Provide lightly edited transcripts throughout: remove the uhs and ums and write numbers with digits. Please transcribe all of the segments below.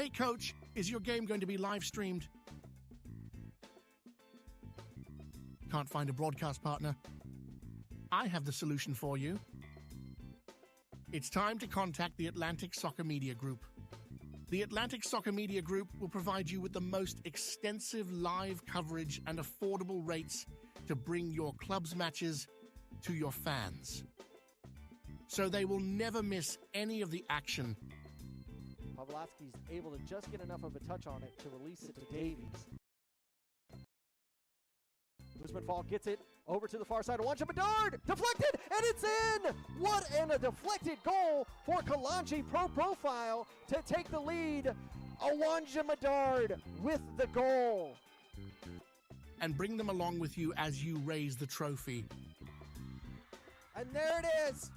Hey coach, is your game going to be live streamed? Can't find a broadcast partner? I have the solution for you. It's time to contact the Atlantic Soccer Media Group. The Atlantic Soccer Media Group will provide you with the most extensive live coverage and affordable rates to bring your club's matches to your fans, so they will never miss any of the action. Pavlovsky's able to just get enough of a touch on it to release it to Davies. Usman Fall gets it over to the far side. Awanja Bedard deflected, and it's in! What a deflected goal for Kalanji Pro Profile to take the lead. Awanja Bedard with the goal. And bring them along with you as you raise the trophy. And there it is,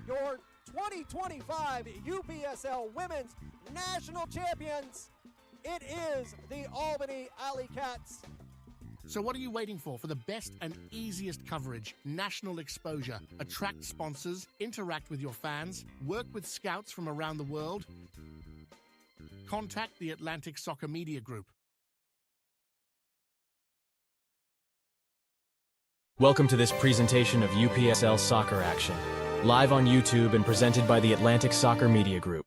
your 2025 UPSL Women's National Champions. It is the Albany Alley Cats. So what are you waiting for? For the best and easiest coverage, national exposure, attract sponsors, interact with your fans, work with scouts from around the world? Contact the Atlantic Soccer Media Group. Welcome to this presentation of UPSL Soccer Action, live on YouTube and presented by the Atlantic Soccer Media Group.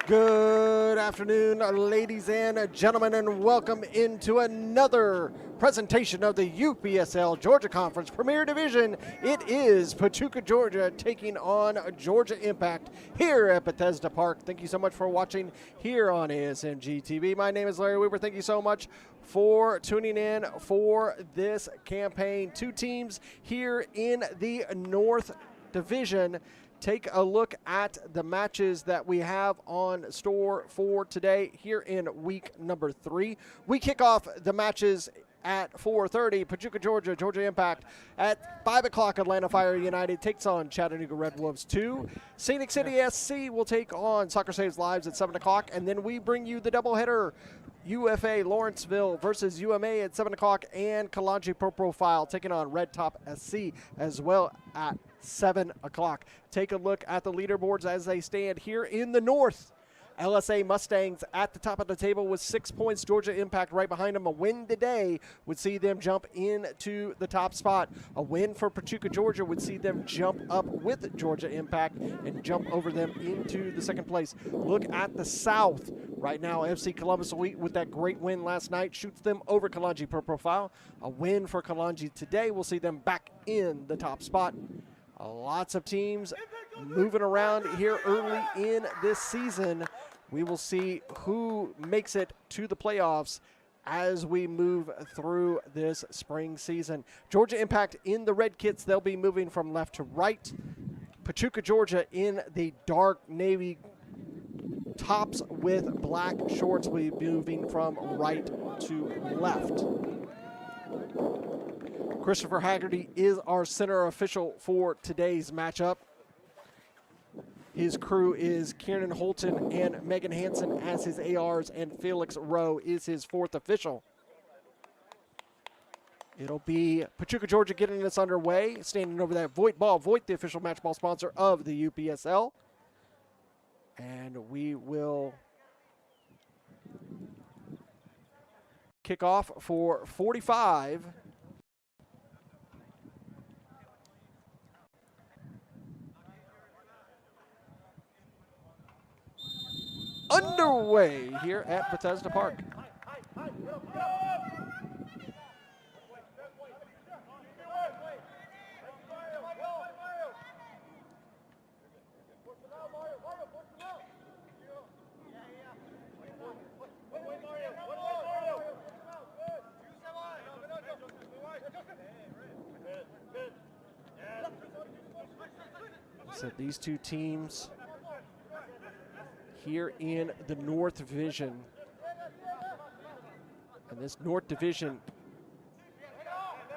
Good afternoon, ladies and gentlemen, and welcome into another presentation of the UPSL Georgia Conference Premier Division. It is Pachuca, Georgia, taking on Georgia Impact here at Bethesda Park. Thank you so much for watching here on ASMG TV. My name is Larry Weaver. Thank you so much for tuning in for this campaign. Two teams here in the North Division. Take a look at the matches that we have on store for today here in week number 3. We kick off the matches at 4:30. Pachuca, Georgia, Georgia Impact. At 5 o'clock, Atlanta Fire United takes on Chattanooga Red Wolves 2. Scenic City SC will take on Soccer Saves Lives at 7 o'clock. And then we bring you the doubleheader. UFA Lawrenceville versus UMA at 7 o'clock, and Kalanji Pro Profile taking on Red Top SC as well at 7 o'clock. Take a look at the leaderboards as they stand here in the north. LSA Mustangs at the top of the table with 6 points. Georgia Impact right behind them. A win today would see them jump into the top spot. A win for Pachuca, Georgia would see them jump up with Georgia Impact and jump over them into the second place. Look at the South. Right now, FC Columbus Elite with that great win last night shoots them over Kalanji per profile. A win for Kalanji today will see them back in the top spot. Lots of teams moving around here early in this season. We will see who makes it to the playoffs as we move through this spring season. Georgia Impact in the red kits. They'll be moving from left to right. Pachuca, Georgia in the dark navy tops with black shorts will be moving from right to left. Christopher Haggerty is our center official for today's matchup. His crew is Kieran Holton and Megan Hansen as his ARs, and Felix Rowe is his fourth official. It'll be Pachuca, Georgia getting us underway, standing over that Voight ball. Voight, the official match ball sponsor of the UPSL. And we will kick off for 45. Underway here at Bethesda Park. So these two teams here in the North Division. And this North Division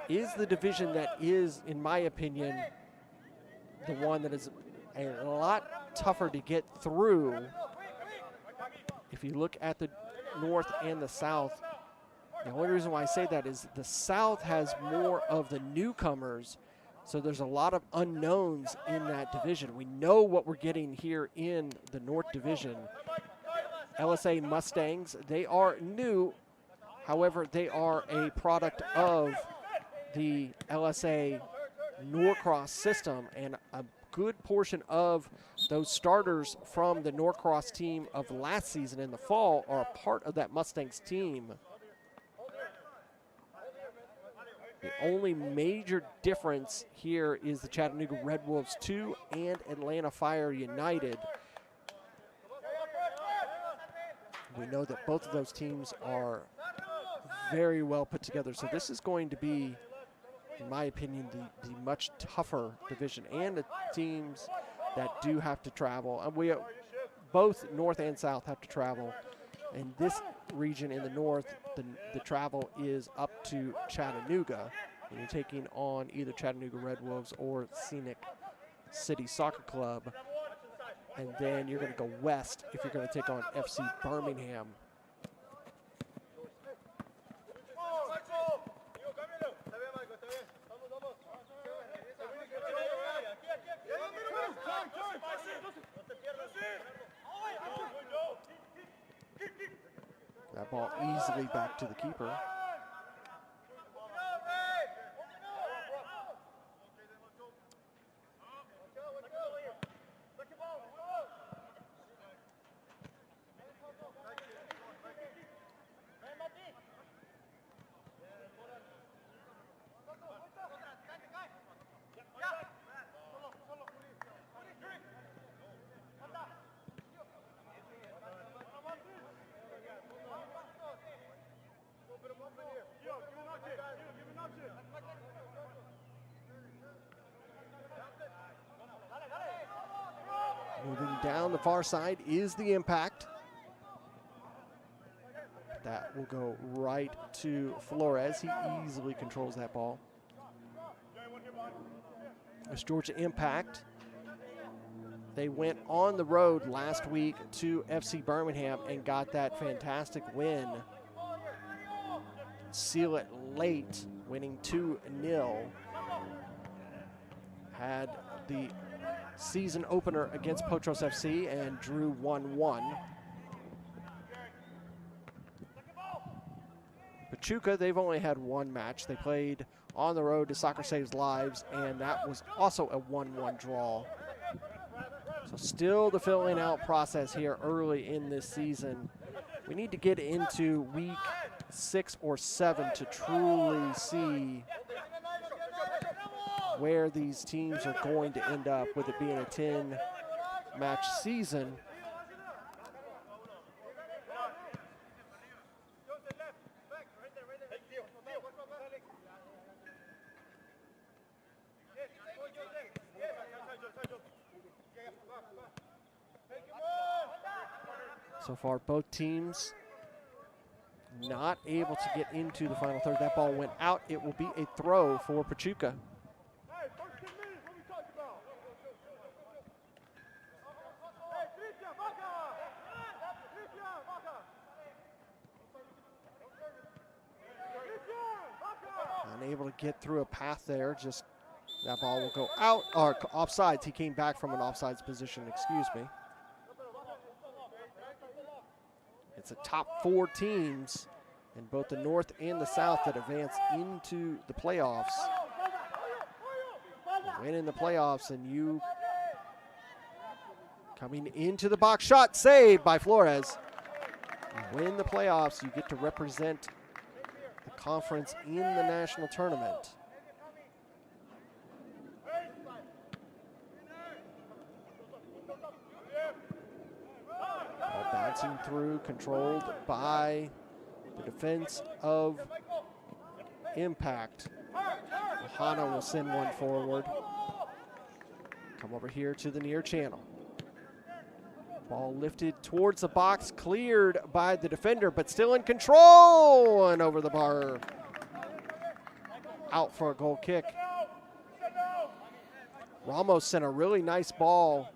is the division that is, in my opinion, the one that is a lot tougher to get through. If you look at the North and the South, the only reason why I say that is the South has more of the newcomers, so there's a lot of unknowns in that division. We know what we're getting here in the North Division. LSA Mustangs, they are new. However, they are a product of the LSA Norcross system, and a good portion of those starters from the Norcross team of last season in the fall are a part of that Mustangs team. The only major difference here is the Chattanooga Red Wolves 2 and Atlanta Fire United. We know that both of those teams are very well put together, so this is going to be, in my opinion, the much tougher division, and the teams that do have to travel. And both North and South have to travel. In this region in the North, the travel is up to Chattanooga. You're taking on either Chattanooga Red Wolves or Scenic City Soccer Club. And then you're going to go west if you're going to take on FC Birmingham. That ball easily back to the keeper. Moving down the far side is the Impact. That will go right to Flores. He easily controls that ball. It's Georgia Impact. They went on the road last week to FC Birmingham and got that fantastic win. Seal it late, winning 2-0. Had the season opener against Potros FC and drew 1-1. Pachuca, they've only had one match. They played on the road to Soccer Saves Lives, and that was also a 1-1 draw. So still the filling out process here early in this season. We need to get into week 6 or 7 to truly see where these teams are going to end up, with it being a 10-match season. So far, both teams not able to get into the final third. That ball went out. It will be a throw for Pachuca. Unable to get through a path there. Just that ball will go out, or offsides. He came back from an offsides position, excuse me. It's the top 4 teams in both the North and the South that advance into the playoffs. Win in the playoffs, and you coming into the box, shot saved by Flores. You win the playoffs, you get to represent the conference in the national tournament. Bouncing through, controlled by the defense of Impact. Ohana will send one forward. Come over here to the near channel. Ball lifted towards the box, cleared by the defender, but still in control, and over the bar. Out for a goal kick. Ramos sent a really nice ball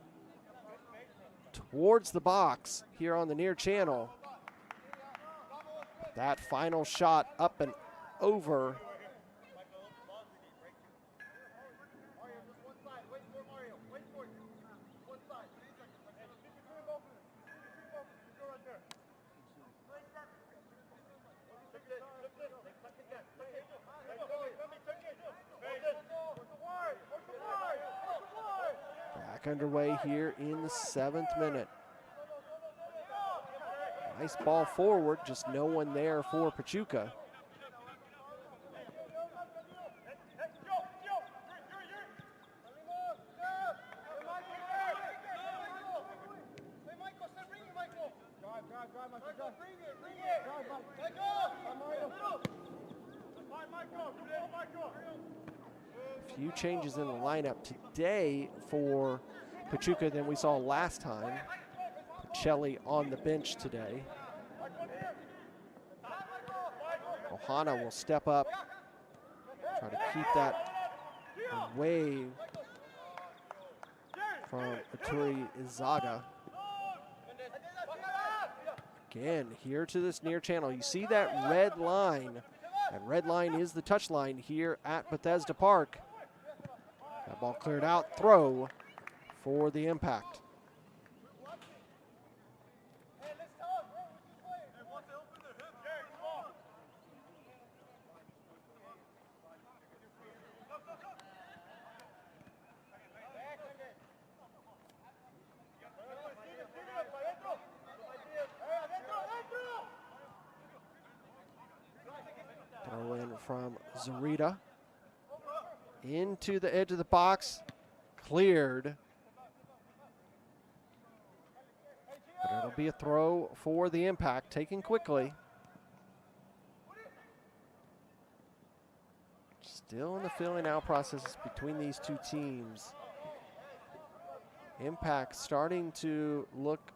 towards the box here on the near channel. That final shot up and over. Back underway here in the 7th minute. Nice ball forward, just no one there for Pachuca. A few changes in the lineup today for Pachuca than we saw last time. Pacelli on the bench today. Ohana will step up, try to keep that away from Aturi Izaga. Again, here to this near channel. You see that red line. That red line is the touch line here at Bethesda Park. That ball cleared out, throw for the Impact. Throw in from Zarita. Into the edge of the box, cleared. But it'll be a throw for the Impact, taken quickly. Still in the filling out process between these two teams. Impact starting to look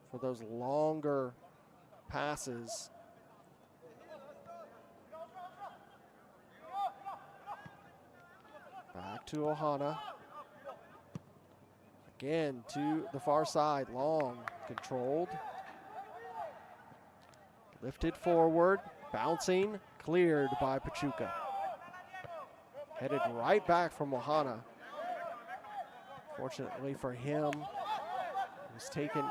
for those longer passes. Back to Ohana. Again to the far side, long, controlled. Lifted forward, bouncing, cleared by Pachuca. Headed right back from Ohana. Fortunately for him, it was taken and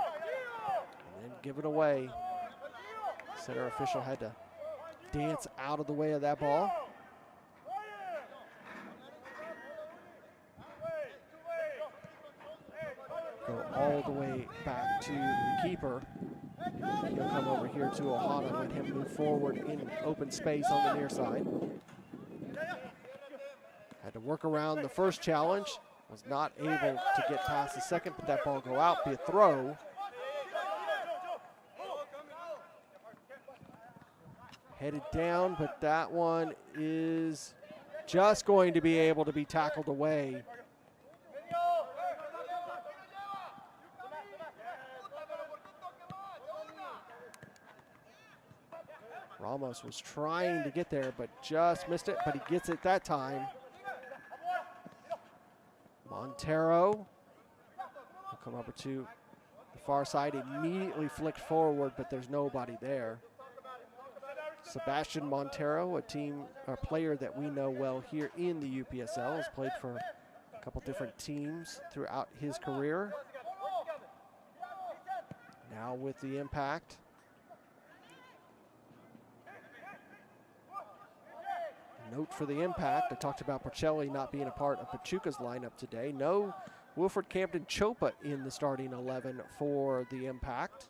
then given away. Center official had to dance out of the way of that ball. Go all the way back to the keeper. He'll come over here to Ohana, let him move forward in open space on the near side. Had to work around the first challenge. Was not able to get past the second, but that ball go out, be a throw. Headed down, but that one is just going to be able to be tackled away. Ramos was trying to get there, but just missed it, but he gets it that time. Montero will come over to the far side, immediately flicked forward, but there's nobody there. Sebastian Montero, a player that we know well here in the UPSL, has played for a couple different teams throughout his career. Now with the Impact. Note for the Impact, I talked about Porcelli not being a part of Pachuca's lineup today. No Wilfred Campton Chopa in the starting 11 for the Impact.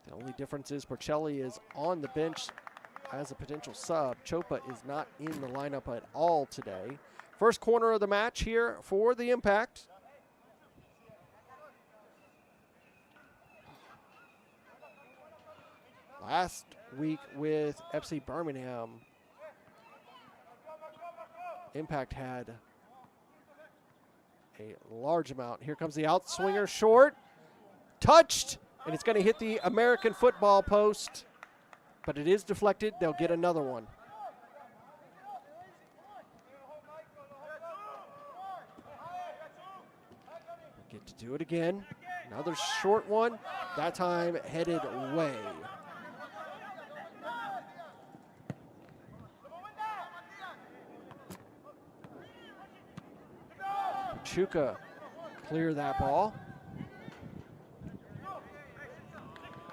The only difference is Porcelli is on the bench as a potential sub. Chopa is not in the lineup at all today. First corner of the match here for the Impact. Last week with FC Birmingham, Impact had a large amount. Here comes the outswinger, short, touched, and it's going to hit the American football post, but it is deflected. They'll get another one. Get to do it again. Another short one, that time headed away. Pachuca clear that ball.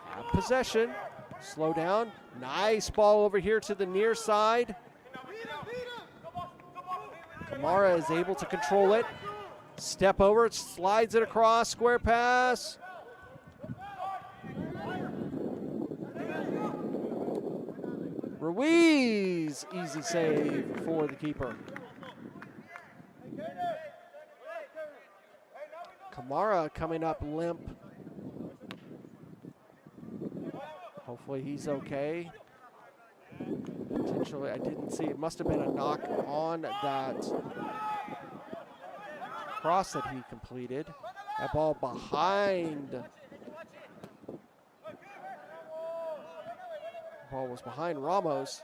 Have possession. Slow down. Nice ball over here to the near side. Kamara is able to control it. Step over it, slides it across, square pass. Ruiz, easy save for the keeper. Kamara coming up limp. Hopefully he's okay. Potentially, I didn't see, it must have been a knock on that cross that he completed. That ball behind. Ball was behind Ramos,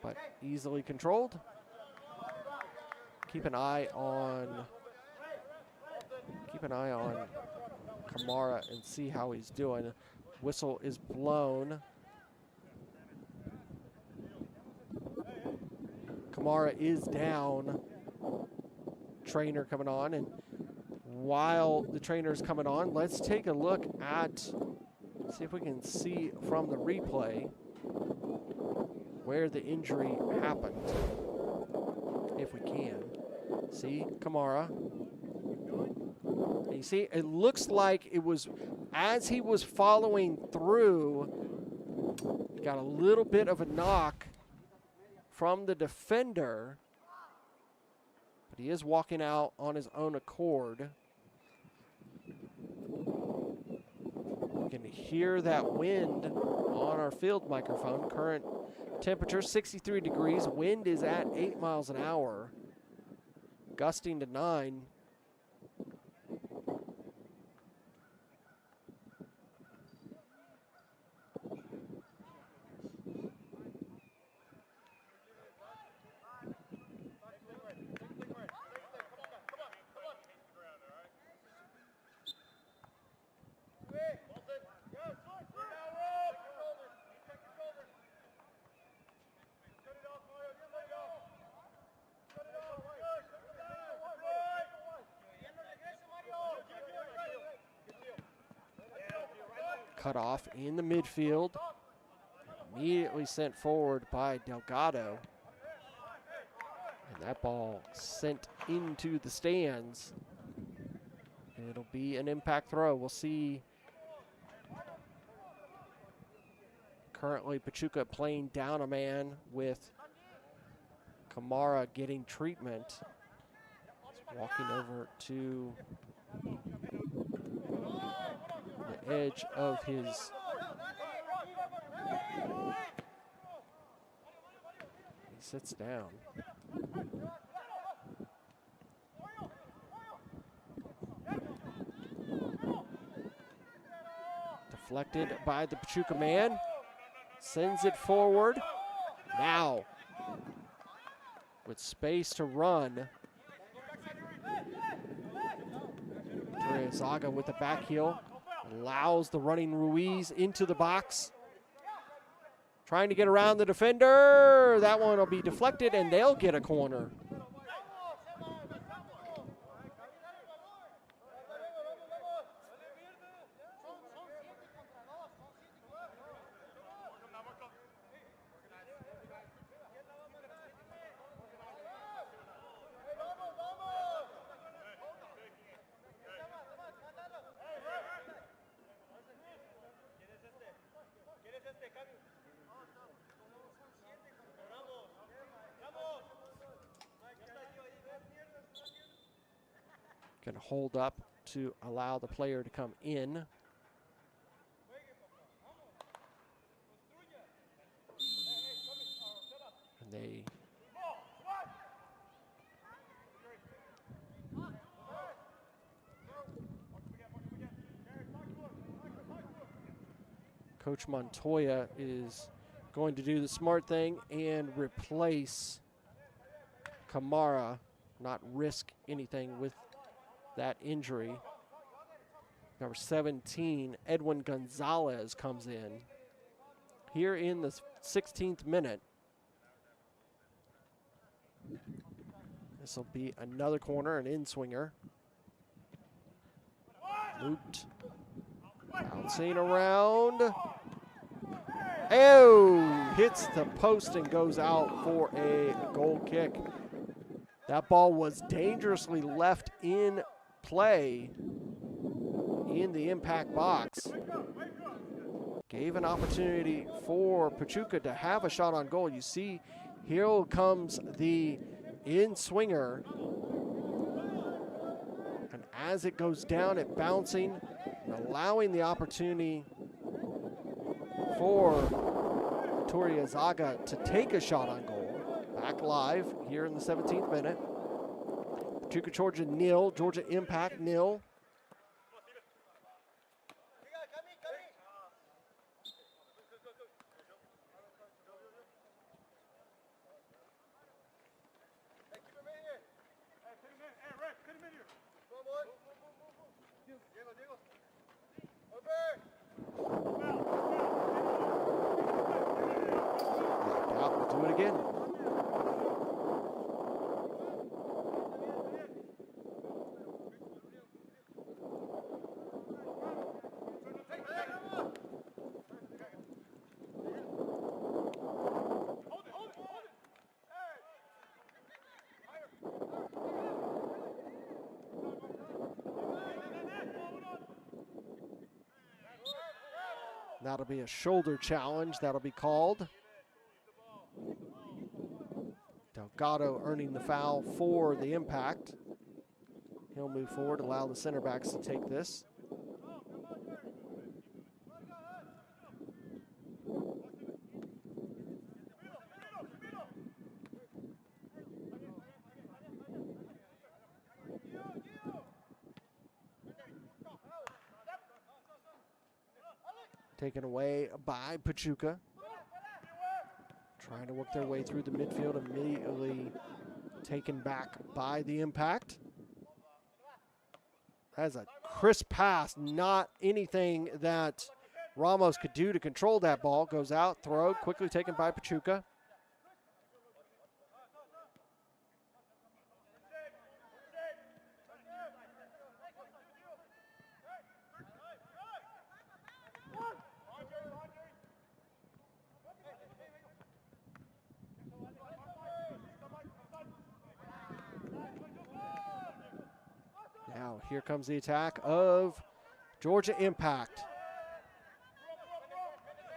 but easily controlled. Keep an eye on Kamara and see how he's doing. Whistle is blown. Kamara is down. Trainer coming on, and while the trainer's coming on, let's take a look at, see if we can see from the replay where the injury happened, if we can. See, Kamara. And you see, it looks like it was as he was following through, got a little bit of a knock from the defender, but he is walking out on his own accord. You can hear that wind on our field microphone. Current temperature 63 degrees. Wind is at 8 miles an hour, gusting to 9. cut off in the midfield. Immediately sent forward by Delgado. And that ball sent into the stands. And it'll be an impact throw. We'll see. Currently, Pachuca playing down a man with Kamara getting treatment. He's walking over to the edge of his. He sits down. Deflected by the Pachuca man. Sends it forward. Now, with space to run. Zaga with the back heel. Allows the running Ruiz into the box. Trying to get around the defender. That one will be deflected, and they'll get a corner. Can hold up to allow the player to come in. And they Coach Montoya is going to do the smart thing and replace Kamara, not risk anything with that injury. Number 17, Edwin Gonzalez comes in here in the 16th minute. This will be another corner, an in-swinger. Looped, bouncing around. Oh, hits the post and goes out for a goal kick. That ball was dangerously left in play in the impact box. Gave an opportunity for Pachuca to have a shot on goal. You see, here comes the in-swinger. And as it goes down, it bouncing, allowing the opportunity for Victoria Zaga to take a shot on goal. Back live here in the 17th minute. Pachuca, Georgia, 0. Georgia Impact, 0. Do it again. That'll be a shoulder challenge. That'll be called. Delgado earning the foul for the impact. He'll move forward, allow the center backs to take this. Taken away by Pachuca. Trying to work their way through the midfield, immediately taken back by the impact. That's a crisp pass, not anything that Ramos could do to control that ball. Goes out, throw, quickly taken by Pachuca. here comes the attack of Georgia Impact.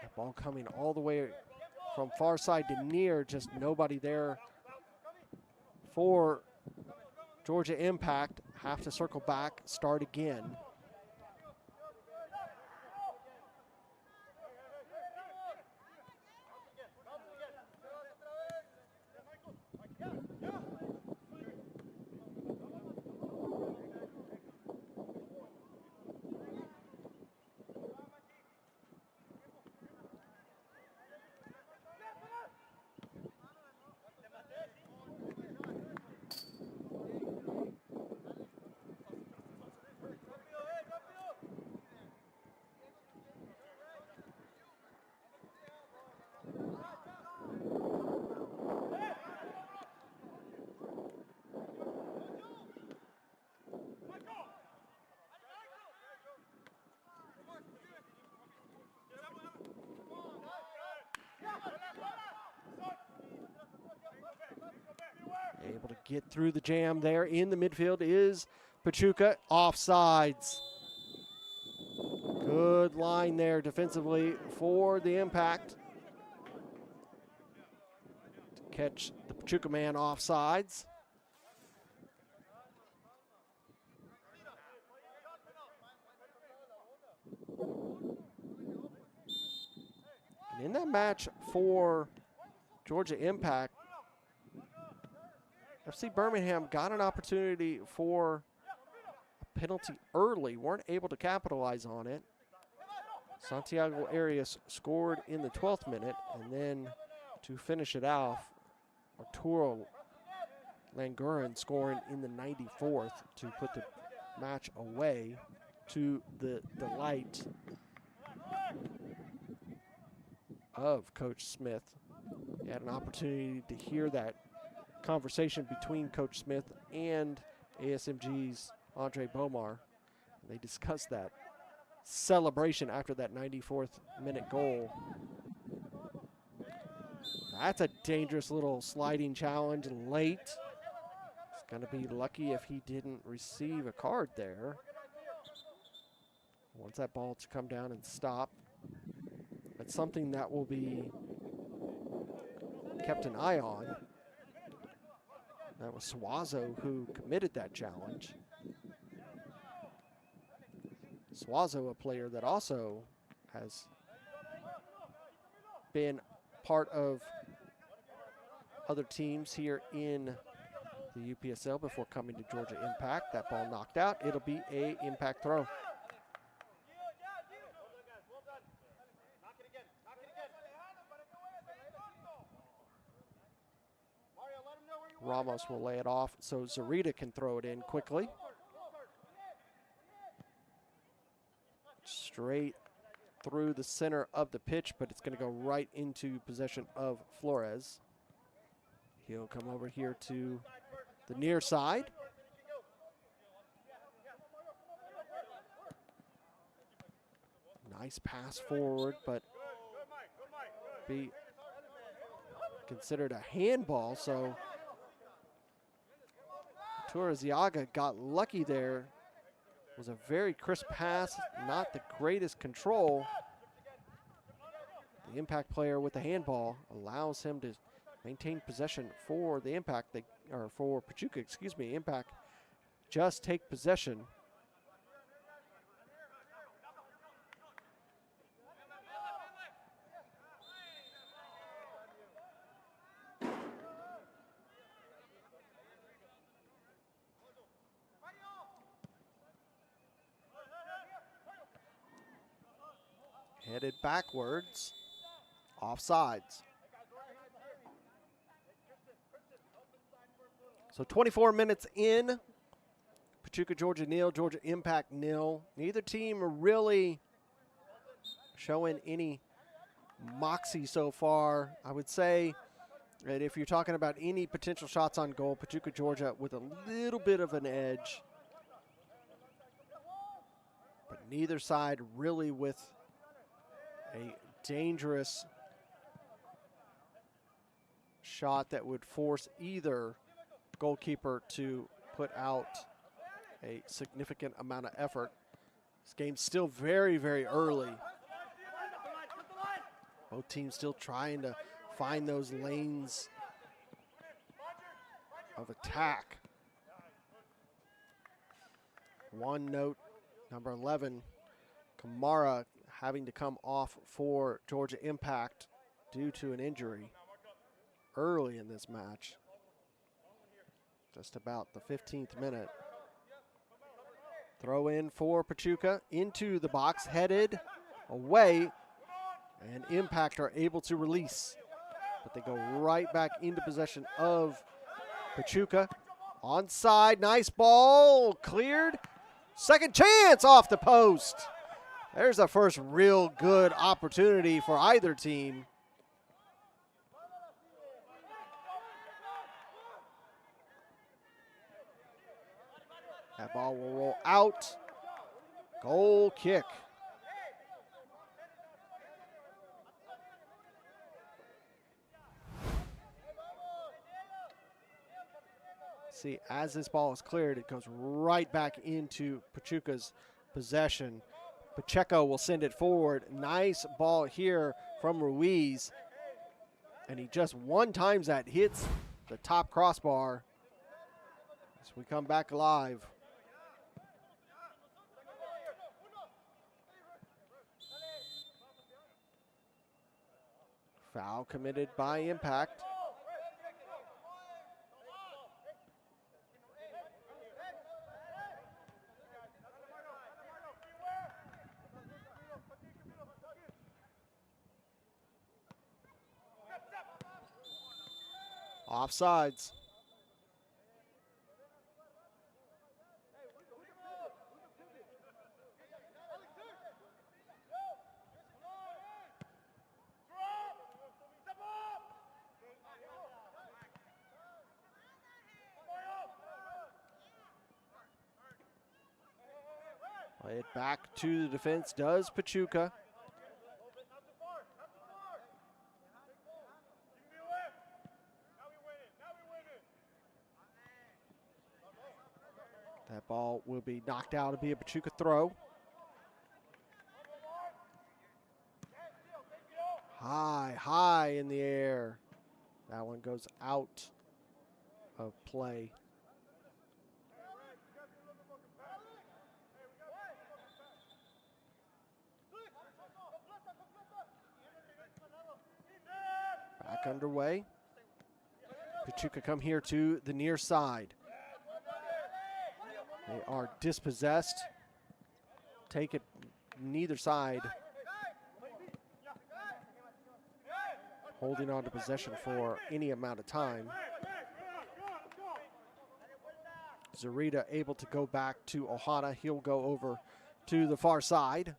That ball coming all the way from far side to near, just nobody there for Georgia Impact. Have to circle back, start again. Able to get through the jam there in the midfield is Pachuca. Offsides. Good line there defensively for the Impact to catch the Pachuca man offsides. And in that match for Georgia Impact, FC Birmingham got an opportunity for a penalty early, weren't able to capitalize on it. Santiago Arias scored in the 12th minute, and then to finish it off, Arturo Languren scoring in the 94th to put the match away, to the delight of Coach Smith. He had an opportunity to hear that conversation between Coach Smith and ASMG's Andre Bomar. They discussed that celebration after that 94th minute goal. That's a dangerous little sliding challenge late. He's going to be lucky if he didn't receive a card there. Wants that ball to come down and stop. That's something that will be kept an eye on. That was Suazo who committed that challenge. Suazo, a player that also has been part of other teams here in the UPSL before coming to Georgia Impact. That ball knocked out. It'll be a impact throw. Ramos will lay it off so Zarita can throw it in quickly. Straight through the center of the pitch, but it's going to go right into possession of Flores. He'll come over here to the near side. Nice pass forward, but be considered a handball, so Torreziaga got lucky there. It was a very crisp pass, not the greatest control. The Impact player with the handball allows him to maintain possession for the Impact, or for Pachuca, excuse me. Impact just take possession. Headed backwards, offsides. So 24 minutes in, Pachuca, Georgia nil, Georgia Impact nil. Neither team really showing any moxie so far. I would say that if you're talking about any potential shots on goal, Pachuca, Georgia with a little bit of an edge. But neither side really with a dangerous shot that would force either goalkeeper to put out a significant amount of effort. This game's still very, very early. Both teams still trying to find those lanes of attack. One note, number 11, Kamara having to come off for Georgia Impact due to an injury early in this match. Just about the 15th minute. Throw in for Pachuca into the box, headed away, and Impact are able to release. But they go right back into possession of Pachuca. Onside, nice ball, cleared. Second chance off the post. There's the first real good opportunity for either team. That ball will roll out. Goal kick. See, as this ball is cleared, it goes right back into Pachuca's possession. Pacheco will send it forward. Nice ball here from Ruiz. And he just one times that hits the top crossbar. As we come back live. Foul committed by Impact. Offsides. Play it back to the defense, does Pachuca. That ball will be knocked out. It'll be a Pachuca throw. High in the air. That one goes out of play. Back underway. Pachuca come here to the near side. They are dispossessed. Take it neither side. Holding on to possession for any amount of time. Zarita able to go back to Ohana. He'll go over to the far side.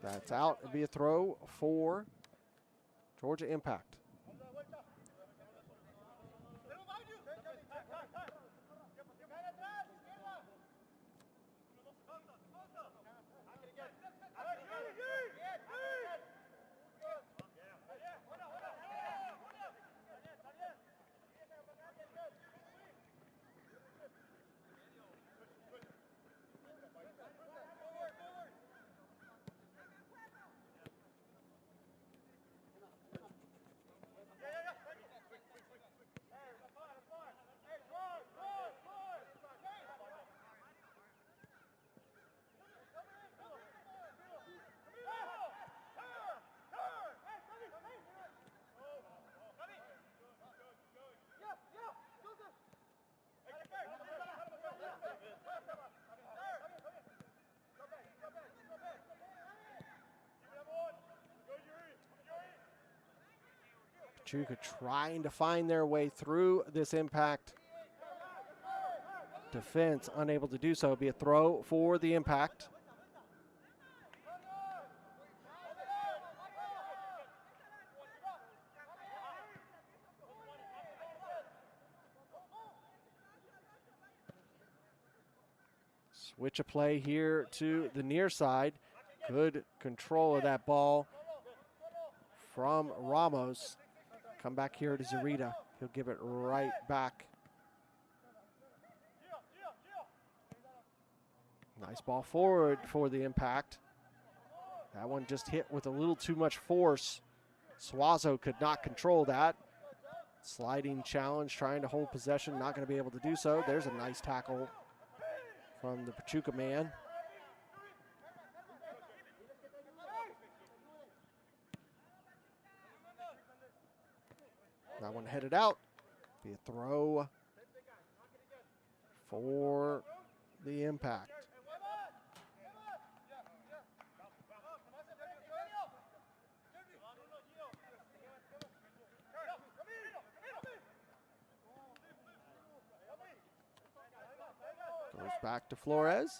That's out. It'll be a throw for Georgia Impact. Pachuca trying to find their way through this Impact defense, unable to do so. It'll be a throw for the Impact. Switch a play here to the near side. Good control of that ball from Ramos. Come back here to Zarita. He'll give it right back. Nice ball forward for the impact. That one just hit with a little too much force. Suazo could not control that. Sliding challenge, trying to hold possession, not going to be able to do so. There's a nice tackle from the Pachuca man. That one headed out. Be a throw for the impact. Goes back to Flores.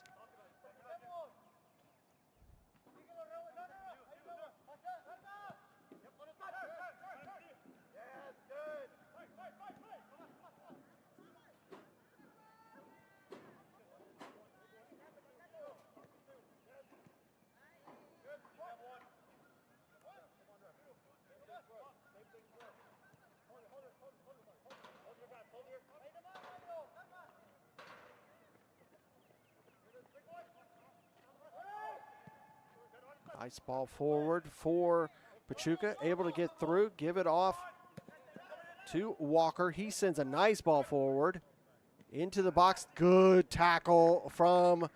Nice ball forward for Pachuca. Able to get through, give it off to Walker. He sends a nice ball forward into the box. Good tackle from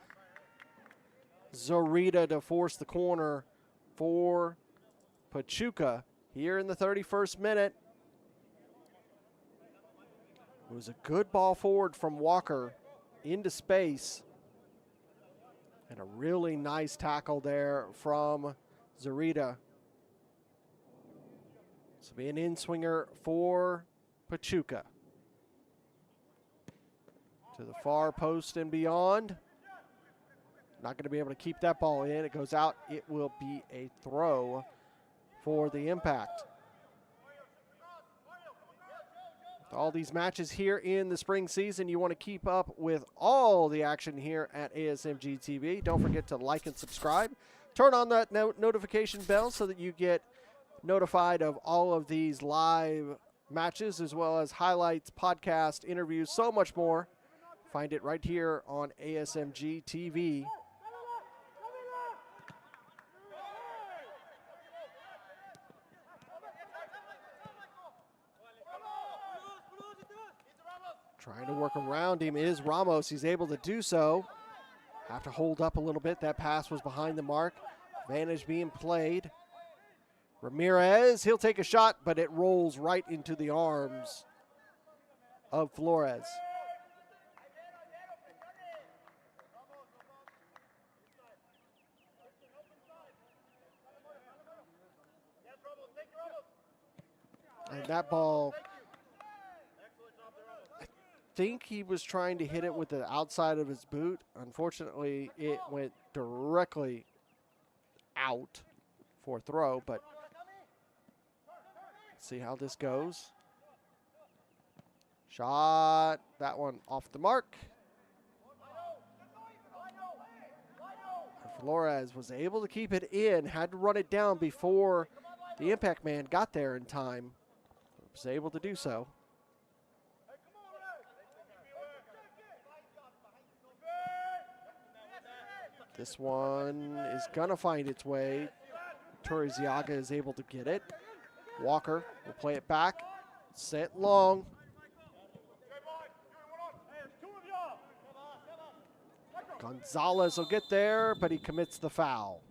Zarita to force the corner for Pachuca here in the 31st minute. It was a good ball forward from Walker into space. And a really nice tackle there from Zarita. This will be an in-swinger for Pachuca. To the far post and beyond. Not going to be able to keep that ball in. It goes out. It will be a throw for the impact. All these matches here in the spring season, you want to keep up with all the action here at ASMG TV. Don't forget to like and subscribe. Turn on that notification bell so that you get notified of all of these live matches, as well as highlights, podcast, interviews, so much more. Find it right here on ASMG TV. Trying to work around him is Ramos. He's able to do so. Have to hold up a little bit. That pass was behind the mark. Advantage being played. Ramirez, he'll take a shot, but it rolls right into the arms of Flores. And that ball, I think he was trying to hit it with the outside of his boot. Unfortunately, it went directly out for throw, but let's see how this goes. Shot, that one off the mark. Flores was able to keep it in, had to run it down before the impact man got there in time. Was able to do so. This one is gonna find its way. Torreziaga is able to get it. Walker will play it back. Set long. Gonzalez will get there, but he commits the foul.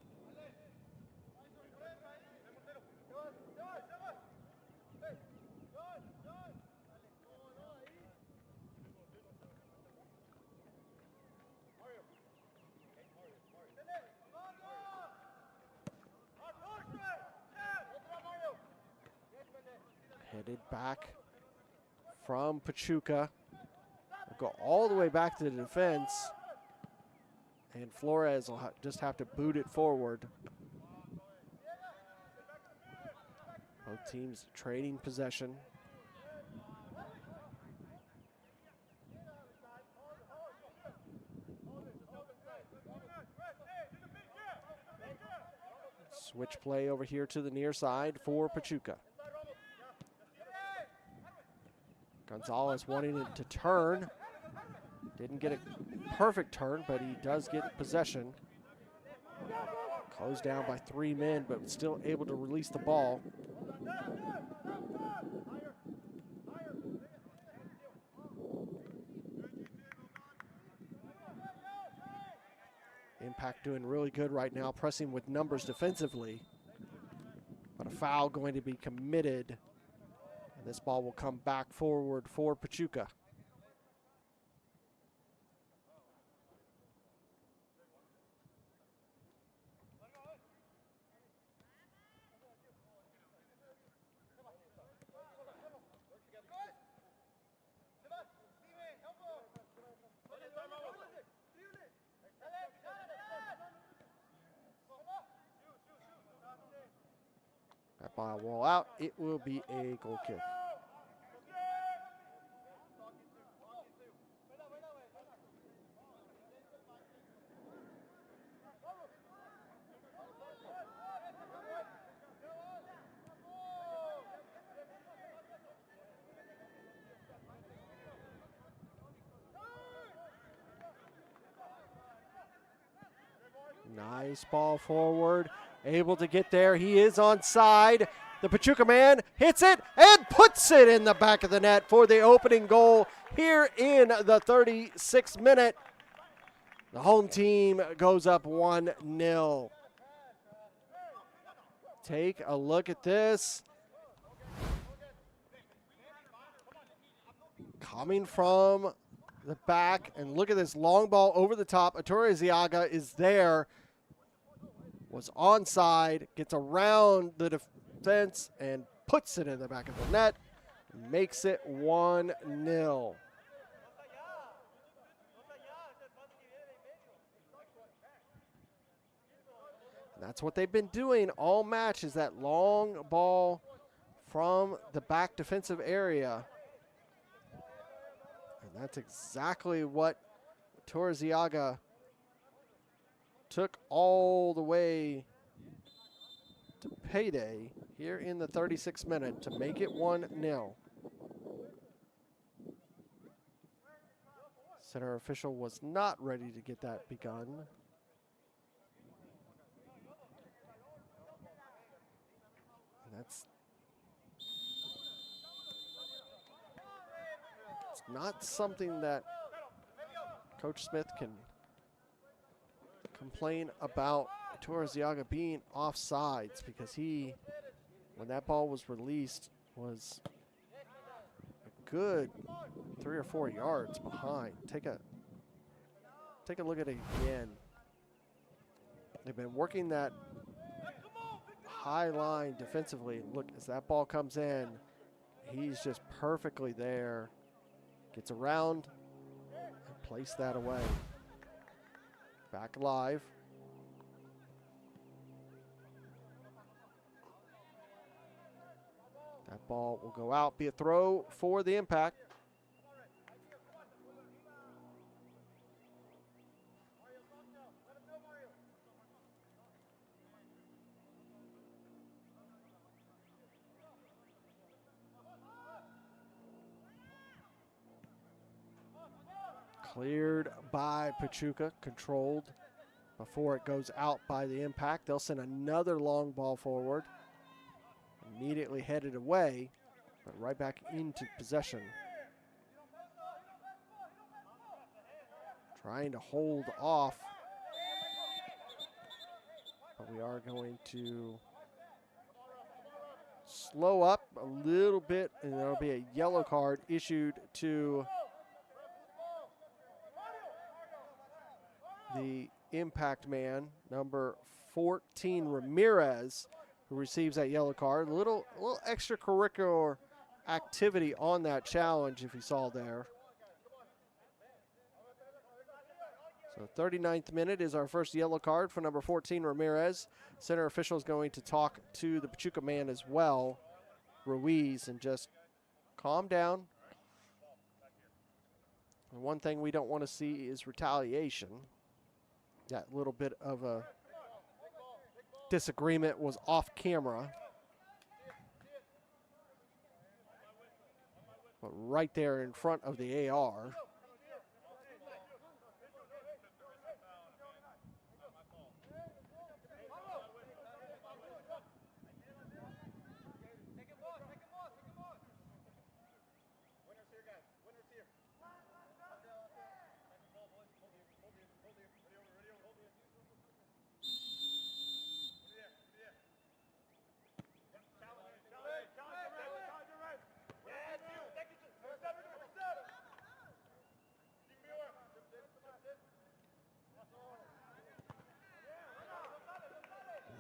Headed back from Pachuca. We'll go all the way back to the defense. And Flores will just have to boot it forward. Both teams trading possession. play over here to the near side for Pachuca. Gonzalez wanting it to turn. Didn't get a perfect turn, but he does get possession. Closed down by 3 men, but still able to release the ball. Impact doing really good right now, pressing with numbers defensively. But a foul going to be committed. And this ball will come back forward for Pachuca. That ball will roll out. It will be a goal kick. Nice ball forward. Able to get there. He is onside. The Pachuca man hits it and puts it in the back of the net for the opening goal here in the 36th minute. The home team goes up 1-0. Take a look at this. Coming from the back, and look at this long ball over the top. Ettore Ziaga is there. Was onside, gets around the defense and puts it in the back of the net, makes it 1-0. That's what they've been doing all match, is that long ball from the back defensive area. And that's exactly what Ettore Ziaga took all the way to payday here in the 36th minute to make it 1-0. Center official was not ready to get that begun. And it's not something that Coach Smith can complain about Ettore Ziaga being offsides, because he, when that ball was released, was a good 3 or 4 yards behind. Take a look at it again. They've been working that high line defensively. Look, as that ball comes in, he's just perfectly there. Gets around and place that away. Back live. That ball will go out, be a throw for the Impact. Cleared by Pachuca, controlled before it goes out by the Impact. They'll send another long ball forward. Immediately headed away, but right back into possession. Trying to hold off, but we are going to slow up a little bit, and there'll be a yellow card issued to the Impact man, number 14, Ramirez, who receives that yellow card. A little extracurricular activity on that challenge, if you saw there. So 39th minute is our first yellow card for number 14, Ramirez. Center official is going to talk to the Pachuca man as well, Ruiz, and just calm down. And one thing we don't want to see is retaliation. That little bit of a disagreement was off camera. But right there in front of the AR.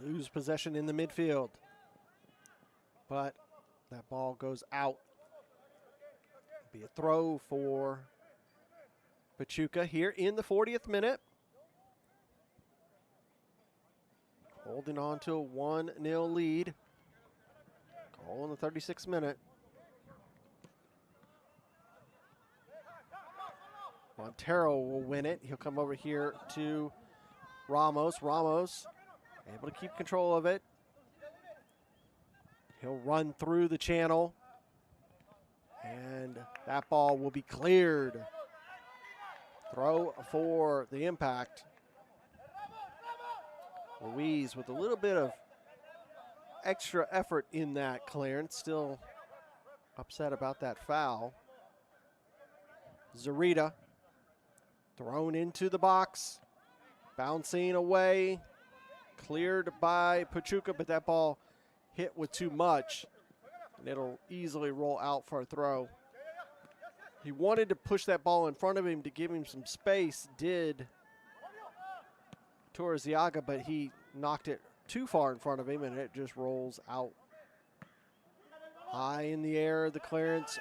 Lose possession in the midfield. But that ball goes out. Be a throw for Pachuca here in the 40th minute. Holding on to a 1-0 lead. Goal in the 36th minute. Montero will win it. He'll come over here to Ramos. Ramos able to keep control of it. He'll run through the channel. And that ball will be cleared. Throw for the Impact. Ruiz with a little bit of extra effort in that clearance. Still upset about that foul. Zarita thrown into the box. Bouncing away. Cleared by Pachuca, but that ball hit with too much. And it'll easily roll out for a throw. He wanted to push that ball in front of him to give him some space. Did Torres-Ziaga, but he knocked it too far in front of him, and it just rolls out. High in the air, the clearance.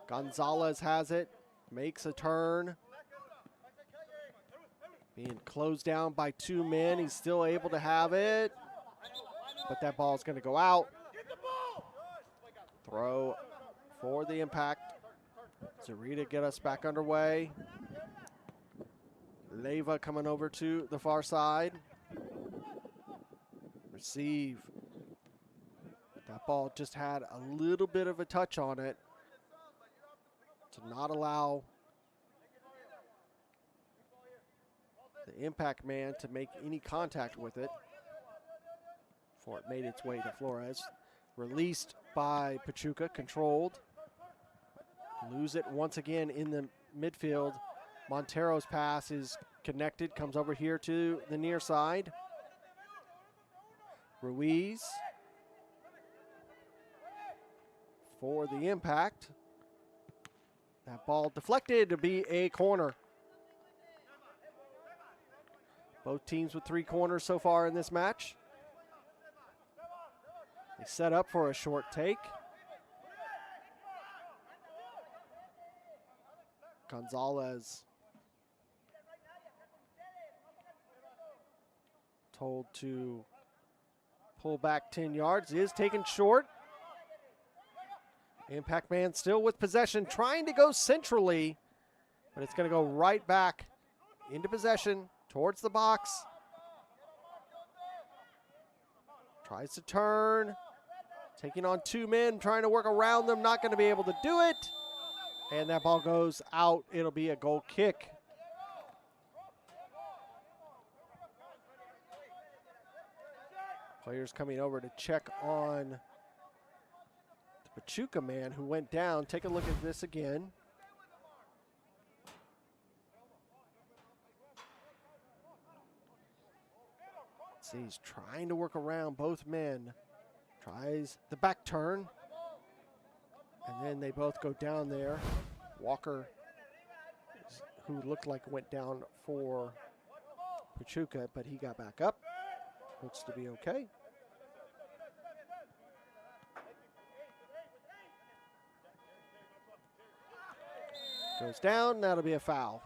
Gonzalez has it, makes a turn. Being closed down by two men. He's still able to have it, but that ball's going to go out. Throw for the Impact. Zarita get us back underway. Leyva coming over to the far side. Receive. That ball just had a little bit of a touch on it to not allow the Impact man to make any contact with it before it made its way to Flores. Released by Pachuca, controlled. Lose it once again in the midfield. Montero's pass is connected, comes over here to the near side. Ruiz for the Impact. That ball deflected to be a corner. Both teams with 3 corners so far in this match. They set up for a short take. Gonzalez told to pull back 10 yards. Is taken short. Impact man still with possession, trying to go centrally, but it's going to go right back into possession towards the box. Tries to turn, taking on 2 men, trying to work around them, not going to be able to do it. And that ball goes out. It'll be a goal kick. Players coming over to check on the Pachuca man who went down. Take a look at this again. See, he's trying to work around both men. Tries the back turn. And then they both go down there. Walker, who looked like went down for Pachuca, but he got back up. Looks to be okay. Goes down, that'll be a foul.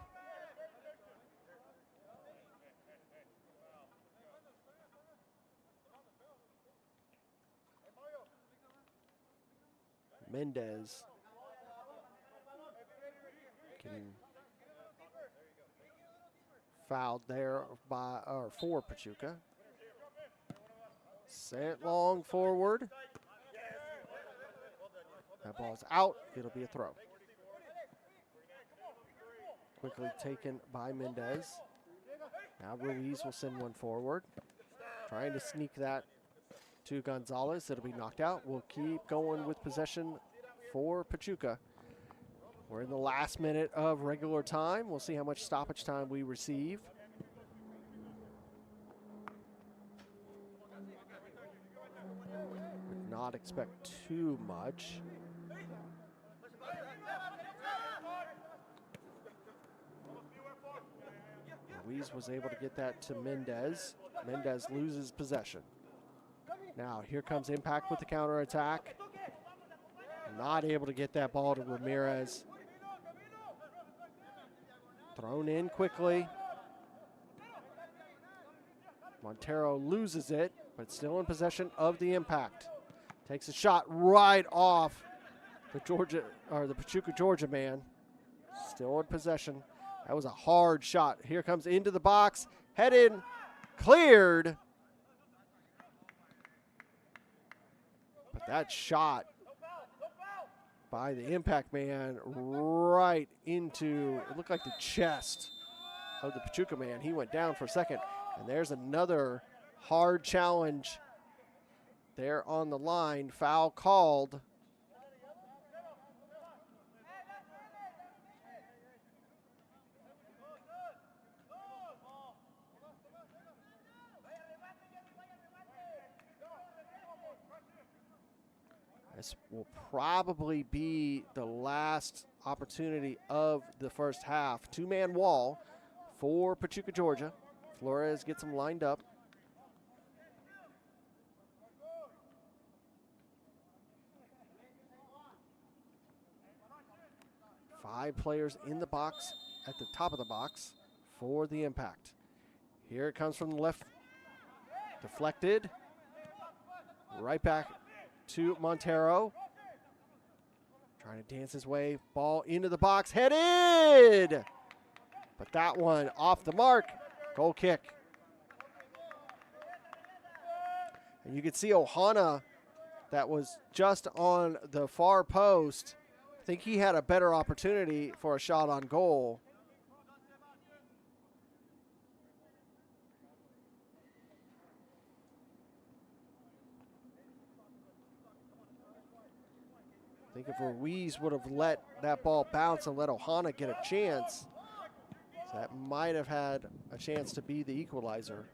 Mendez getting fouled there by for Pachuca. Sent long forward. That ball's out. It'll be a throw. Quickly taken by Mendez. Now Ruiz will send one forward. Trying to sneak that to Gonzalez. It'll be knocked out. We'll keep going with possession for Pachuca. We're in the last minute of regular time. We'll see how much stoppage time we receive. Would not expect too much. Ruiz was able to get that to Mendez. Mendez loses possession. Now here comes Impact with the counterattack. Not able to get that ball to Ramirez. Thrown in quickly. Montero loses it, but still in possession of the Impact. Takes a shot right off the Pachuca Georgia man. Still in possession. That was a hard shot. Here comes into the box. Head in. Cleared. But that shot by the Impact man right into, it looked like the chest of the Pachuca man. He went down for a second. And there's another hard challenge there on the line. Foul called. This will probably be the last opportunity of the first half. Two-man wall for Pachuca, Georgia. Flores gets them lined up. Five players in the box at the top of the box for the Impact. Here it comes from the left. Deflected. Right back to Montero. Trying to dance his way. Ball into the box. Headed! But that one off the mark. Goal kick. And you can see Ohana that was just on the far post. I think he had a better opportunity for a shot on goal. I think if Ruiz would have let that ball bounce and let Ohana get a chance, that might have had a chance to be the equalizer.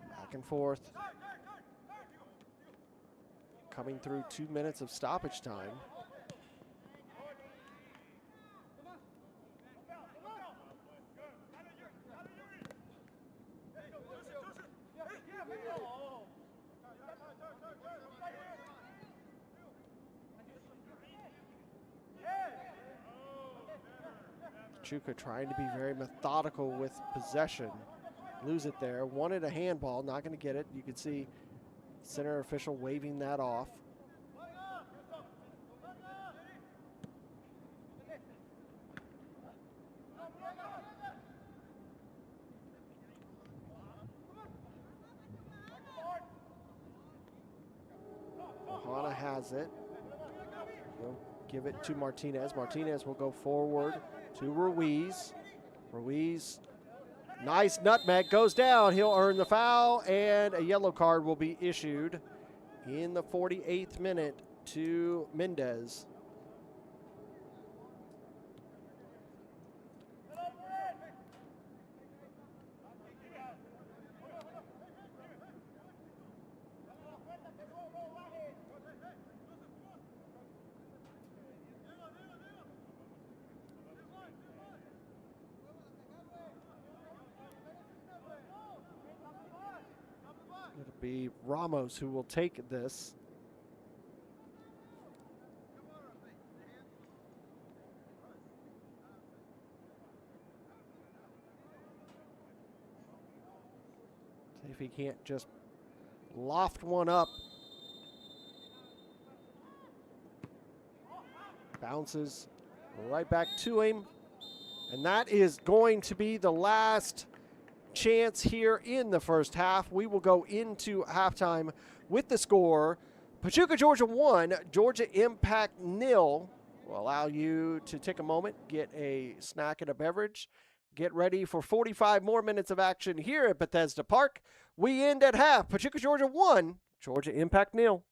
Back and forth. Coming through 2 minutes of stoppage time. Pachuca trying to be very methodical with possession. Lose it there. Wanted a handball, not going to get it. You can see center official waving that off. Ohana has it. He'll give it to Martinez. Martinez will go forward to Ruiz. Ruiz, nice nutmeg, goes down. He'll earn the foul, and a yellow card will be issued in the 48th minute to Mendez. It'll be Ramos who will take this. See if he can't just loft one up. Bounces right back to him. And that is going to be the last chance here in the first half. We will go into halftime with the score. Pachuca, Georgia 1, Georgia Impact 0. We'll allow you to take a moment, get a snack and a beverage, get ready for 45 more minutes of action here at Bethesda Park. We end at half. Pachuca, Georgia 1, Georgia Impact 0.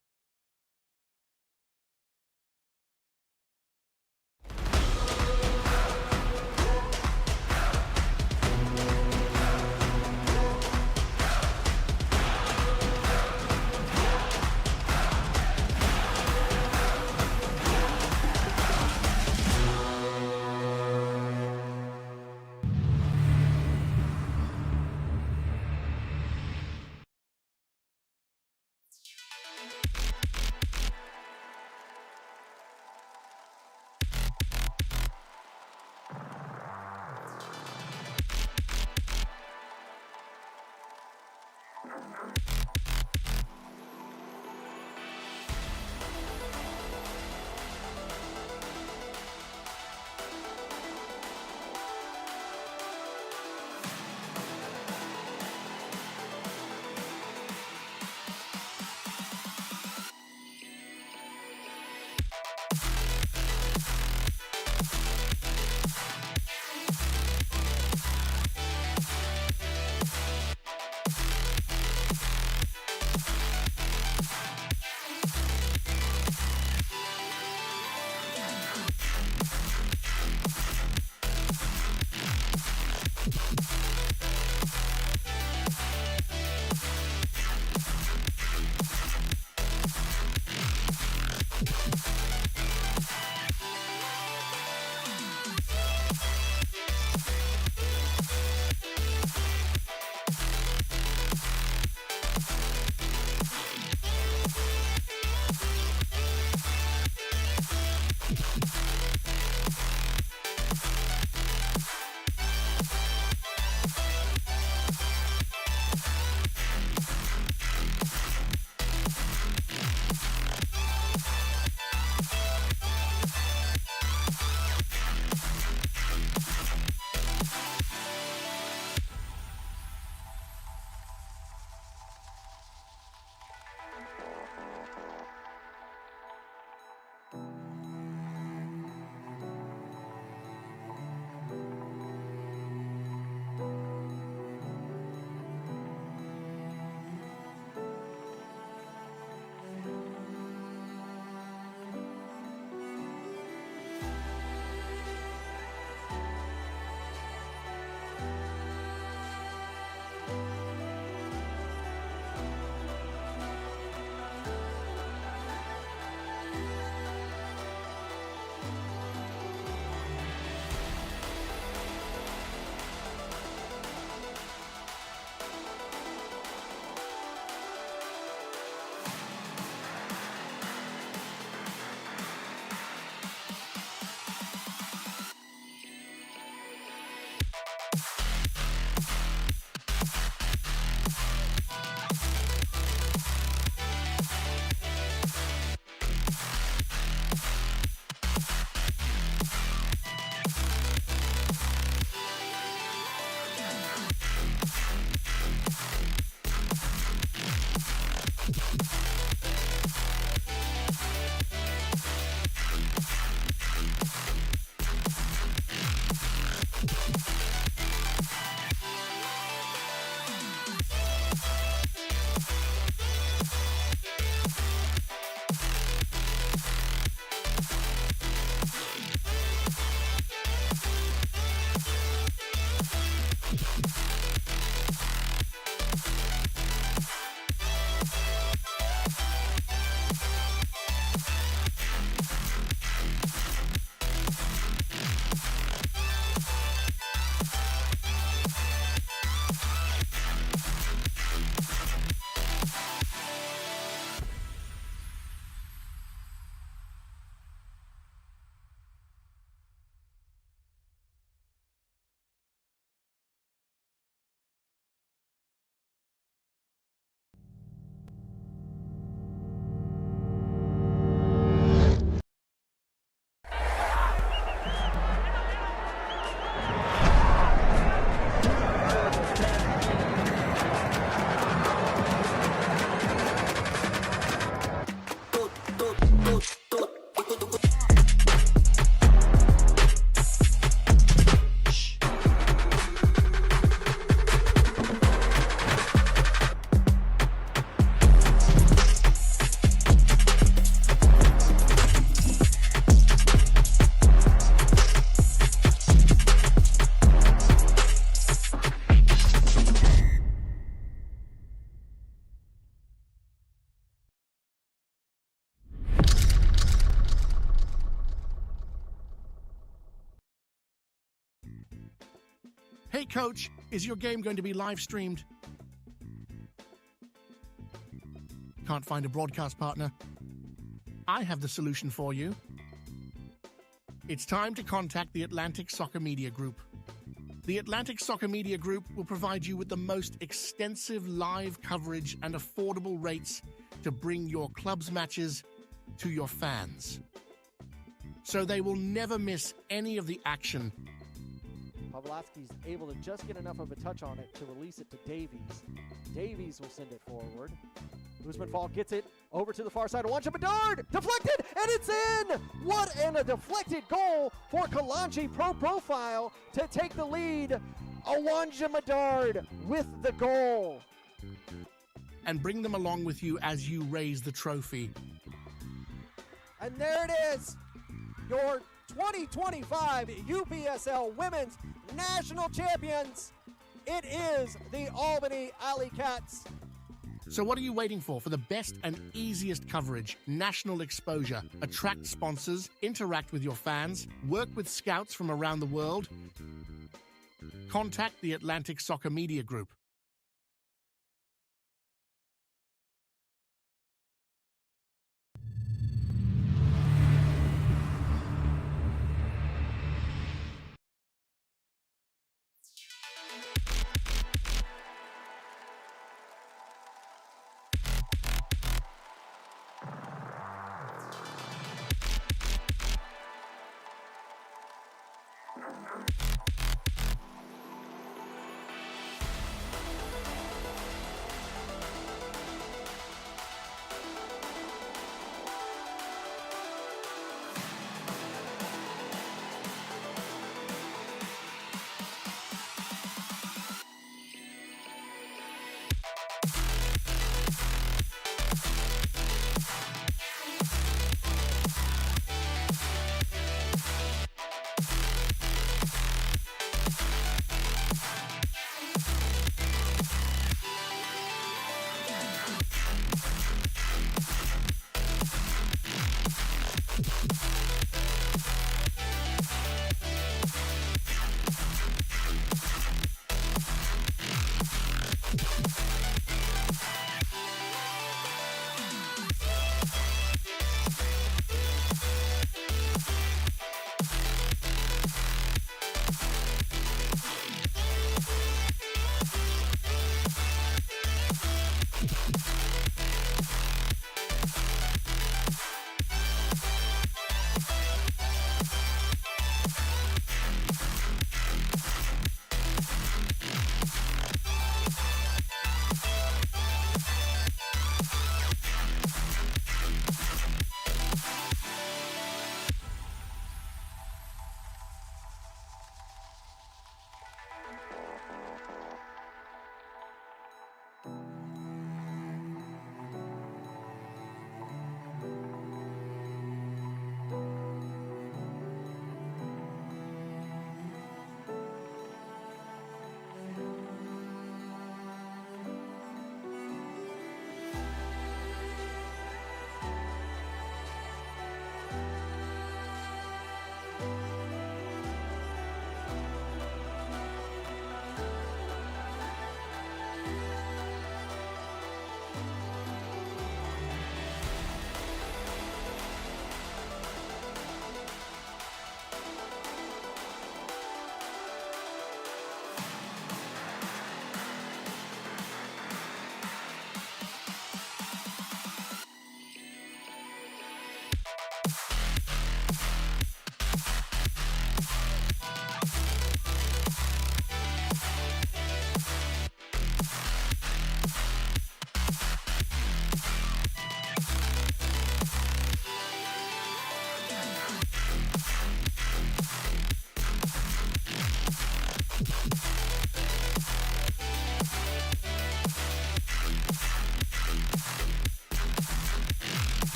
Hey coach, is your game going to be live streamed? Can't find a broadcast partner? I have the solution for you. It's time to contact the Atlantic Soccer Media Group. The Atlantic Soccer Media Group will provide you with the most extensive live coverage and affordable rates to bring your club's matches to your fans, so they will never miss any of the action. Pavlovsky's able to just get enough of a touch on it to release it to Davies. Davies will send it forward. Usman Fall gets it over to the far side. Awanja Bedard deflected, and it's in! What a deflected goal for Kalanchi Pro Profile to take the lead. Awanja Bedard with the goal. And bring them along with you as you raise the trophy. And there it is, your 2025 UPSL Women's National Champions. It is the Albany Alley Cats. So what are you waiting for the best and easiest coverage, national exposure, attract sponsors, interact with your fans, work with scouts from around the world? Contact the Atlantic Soccer Media Group.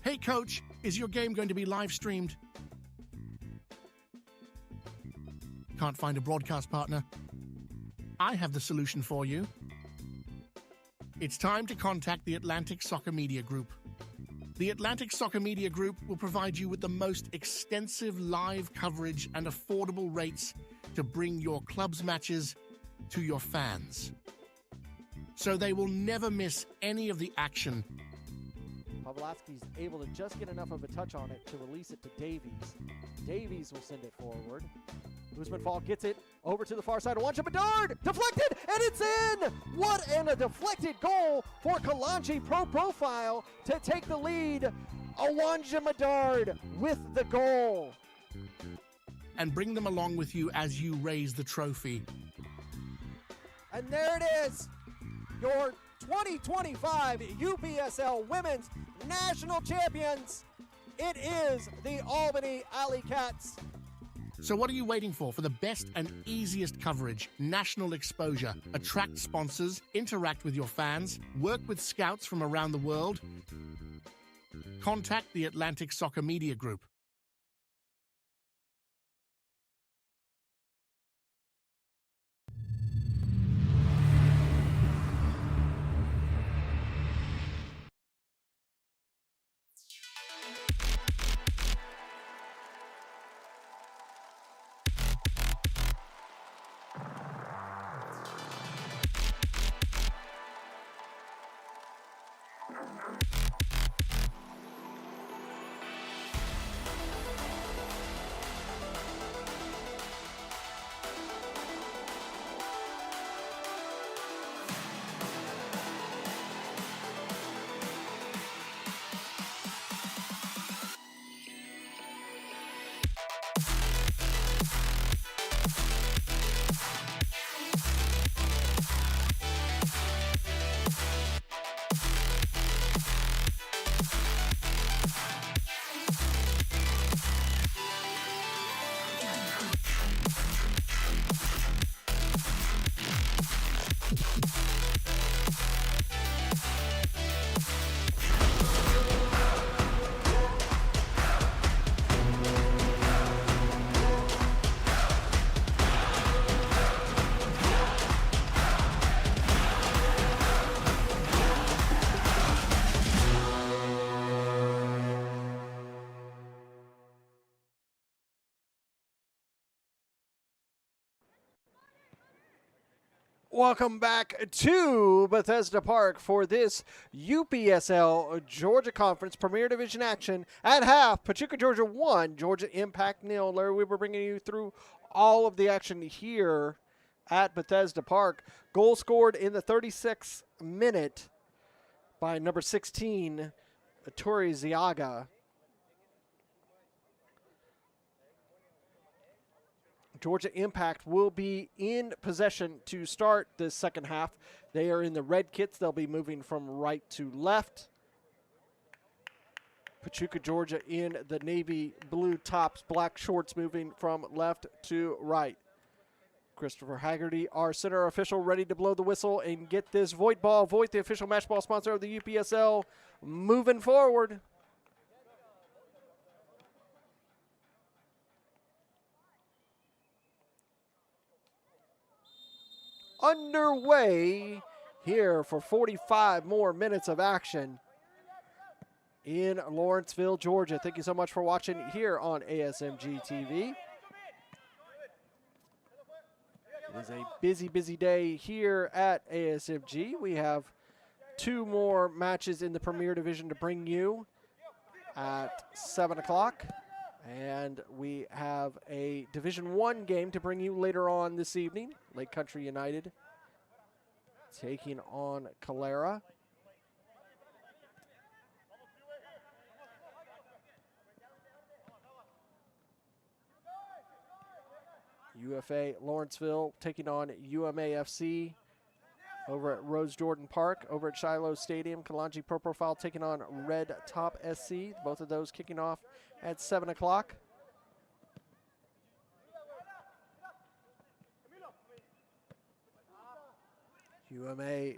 Hey coach, is your game going to be live streamed? Can't find a broadcast partner? I have the solution for you. It's time to contact the Atlantic Soccer Media Group. The Atlantic Soccer Media Group will provide you with the most extensive live coverage and affordable rates to bring your club's matches to your fans, so they will never miss any of the action. Pavlovsky's able to just get enough of a touch on it to release it to Davies. Davies will send it forward. Guzman-Fall gets it over to the far side. Awanja Bedard deflected, and it's in! What a deflected goal for Kalanchi Pro Profile to take the lead. Awanja Bedard with the goal. And bring them along with you as you raise the trophy. And there it is, your 2025 UPSL Women's National Champions. It is the Albany Alley Cats. So what are you waiting for the best and easiest coverage, national exposure, attract sponsors, interact with your fans, work with scouts from around the world? Contact the Atlantic Soccer Media Group. Welcome back to Bethesda Park for this UPSL Georgia Conference Premier Division action. At half, Pachuca, Georgia 1, Georgia Impact 0. Larry, we were bringing you through all of the action here at Bethesda Park. Goal scored in the 36th minute by number 16, Tori Ziaga. Georgia Impact will be in possession to start the second half. They are in the red kits. They'll be moving from right to left. Pachuca, Georgia in the navy blue tops, black shorts, moving from left to right. Christopher Haggerty, our center official, ready to blow the whistle and get this Voight ball. Voight, the official match ball sponsor of the UPSL, moving forward. Underway here for 45 more minutes of action in Lawrenceville, Georgia. Thank you so much for watching here on ASMG TV. It is a busy, busy day here at ASMG. We have two more matches in the Premier Division to bring you at 7 o'clock. And we have a Division I game to bring you later on this evening. Lake Country United taking on Calera. UFA Lawrenceville taking on UMAFC over at Rose Jordan Park. Over at Shiloh Stadium, Kalanchi Pro Profile taking on Red Top SC. Both of those kicking off at 7 o'clock. UMA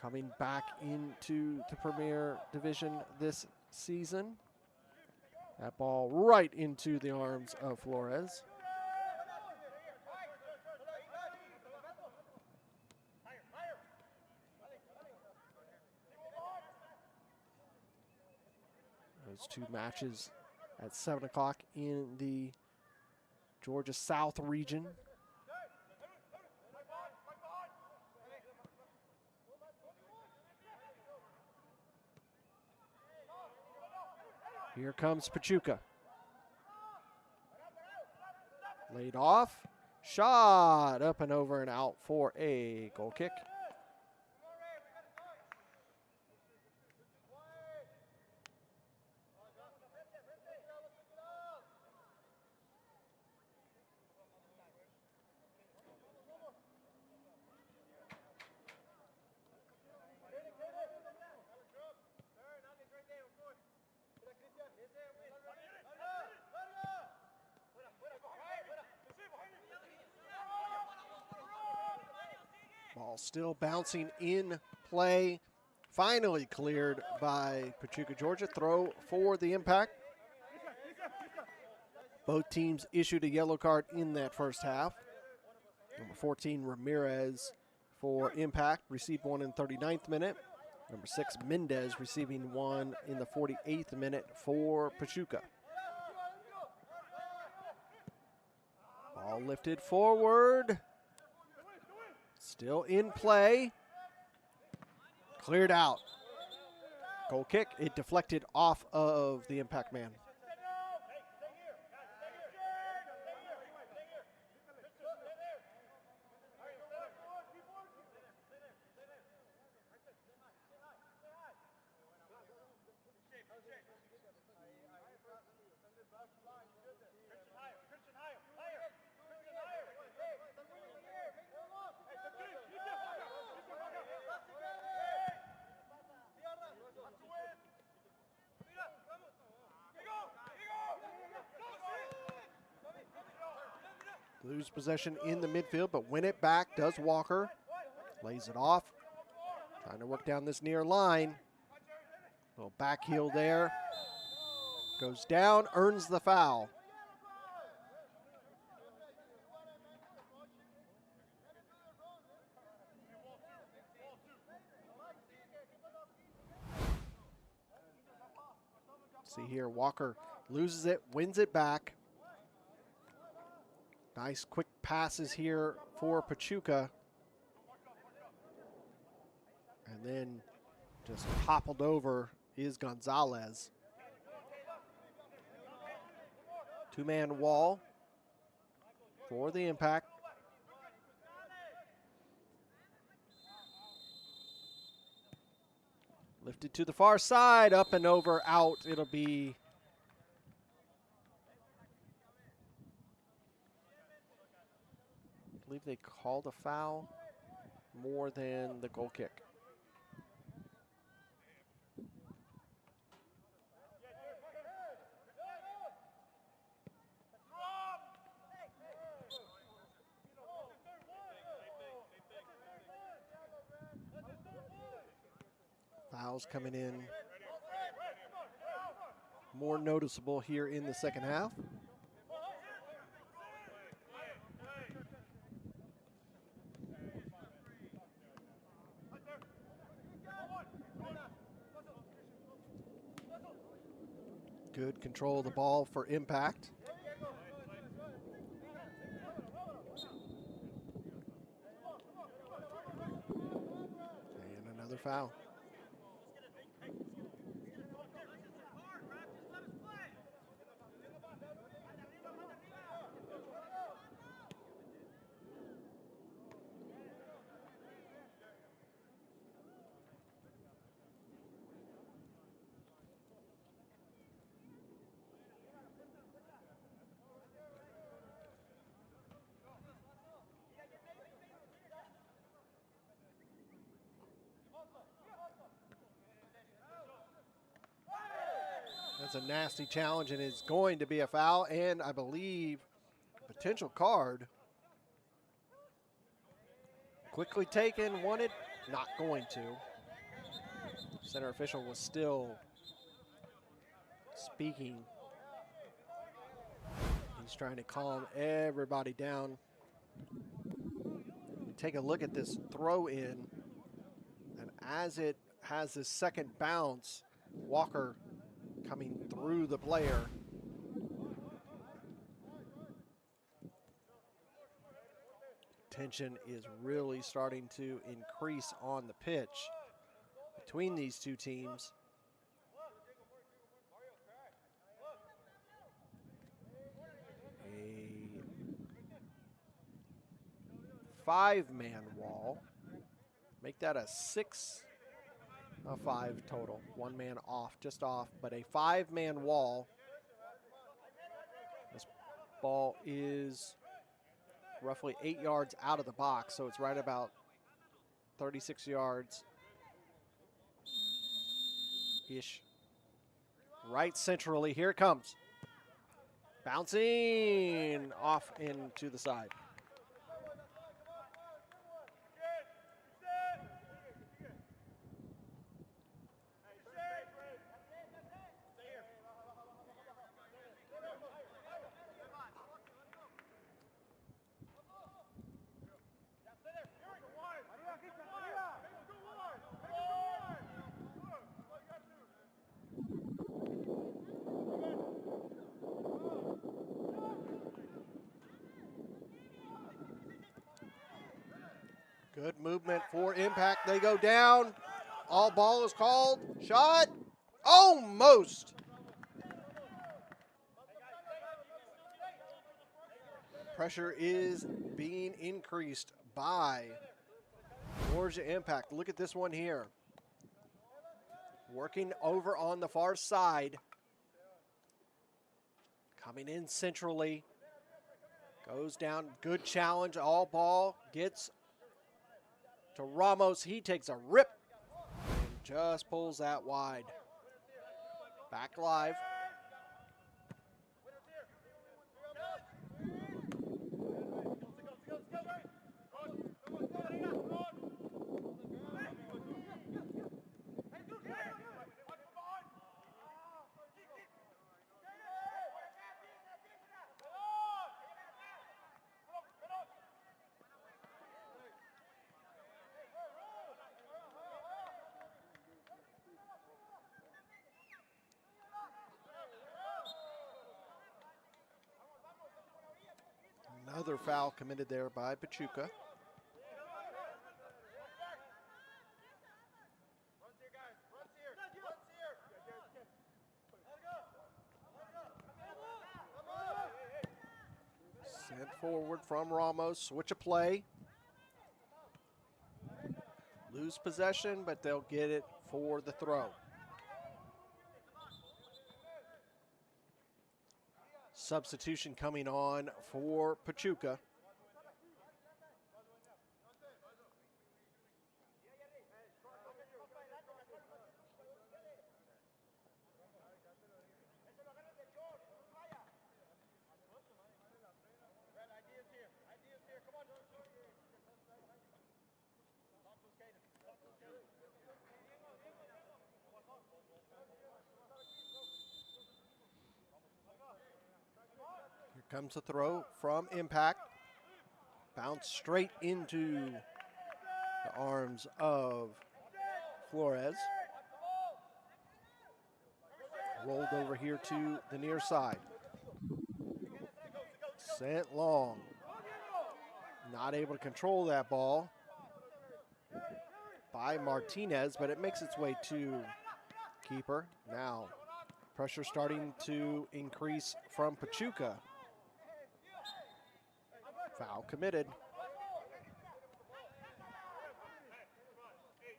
coming back into the Premier Division this season. That ball right into the arms of Flores. Those two matches at 7 o'clock in the Georgia South region. Here comes Pachuca. Laid off. Shot up and over and out for a goal kick. Ball still bouncing in play. Finally cleared by Pachuca, Georgia. Throw for the Impact. Both teams issued a yellow card in that first half. Number 14, Ramirez for Impact, received one in 39th minute. Number 6, Mendez receiving one in the 48th minute for Pachuca. Ball lifted forward. Still in play. Cleared out. Goal kick. It deflected off of the Impact man. Lose possession in the midfield, but win it back does Walker. Lays it off. Trying to work down this near line. Little back heel there. Goes down, earns the foul. See here, Walker loses it, wins it back. Nice quick passes here for Pachuca. And then just toppled over is Gonzalez. Two-man wall for the Impact. Lifted to the far side, up and over, out. It'll be I believe they called a foul more than the goal kick. Fouls coming in more noticeable here in the second half. Good control of the ball for Impact. And another foul. That's a nasty challenge, and it's going to be a foul, and I believe a potential card. Quickly taken, wanted, not going to. Center official was still speaking. He's trying to calm everybody down. Take a look at this throw in, and as it has this second bounce, Walker coming through the player. Tension is really starting to increase on the pitch between these two teams. A 5-man wall. Make that a 5 total. 1 man off, just off, but a 5-man wall. This ball is roughly 8 yards out of the box, so it's right about 36 yards-ish. Right centrally, here it comes. Bouncing off into the side. Good movement for Impact. They go down. All ball is called. Shot. Almost. Pressure is being increased by Georgia Impact. Look at this one here. Working over on the far side. Coming in centrally. Goes down. Good challenge. All ball gets to Ramos. He takes a rip and just pulls that wide. Back live. Another foul committed there by Pachuca. Sent forward from Ramos. Switch of play. Lose possession, but they'll get it for the throw. Substitution coming on for Pachuca. Comes the throw from Impact. Bounce straight into the arms of Flores. Rolled over here to the near side. Sent long. Not able to control that ball by Martinez, but it makes its way to keeper. Now, pressure starting to increase from Pachuca. Foul committed.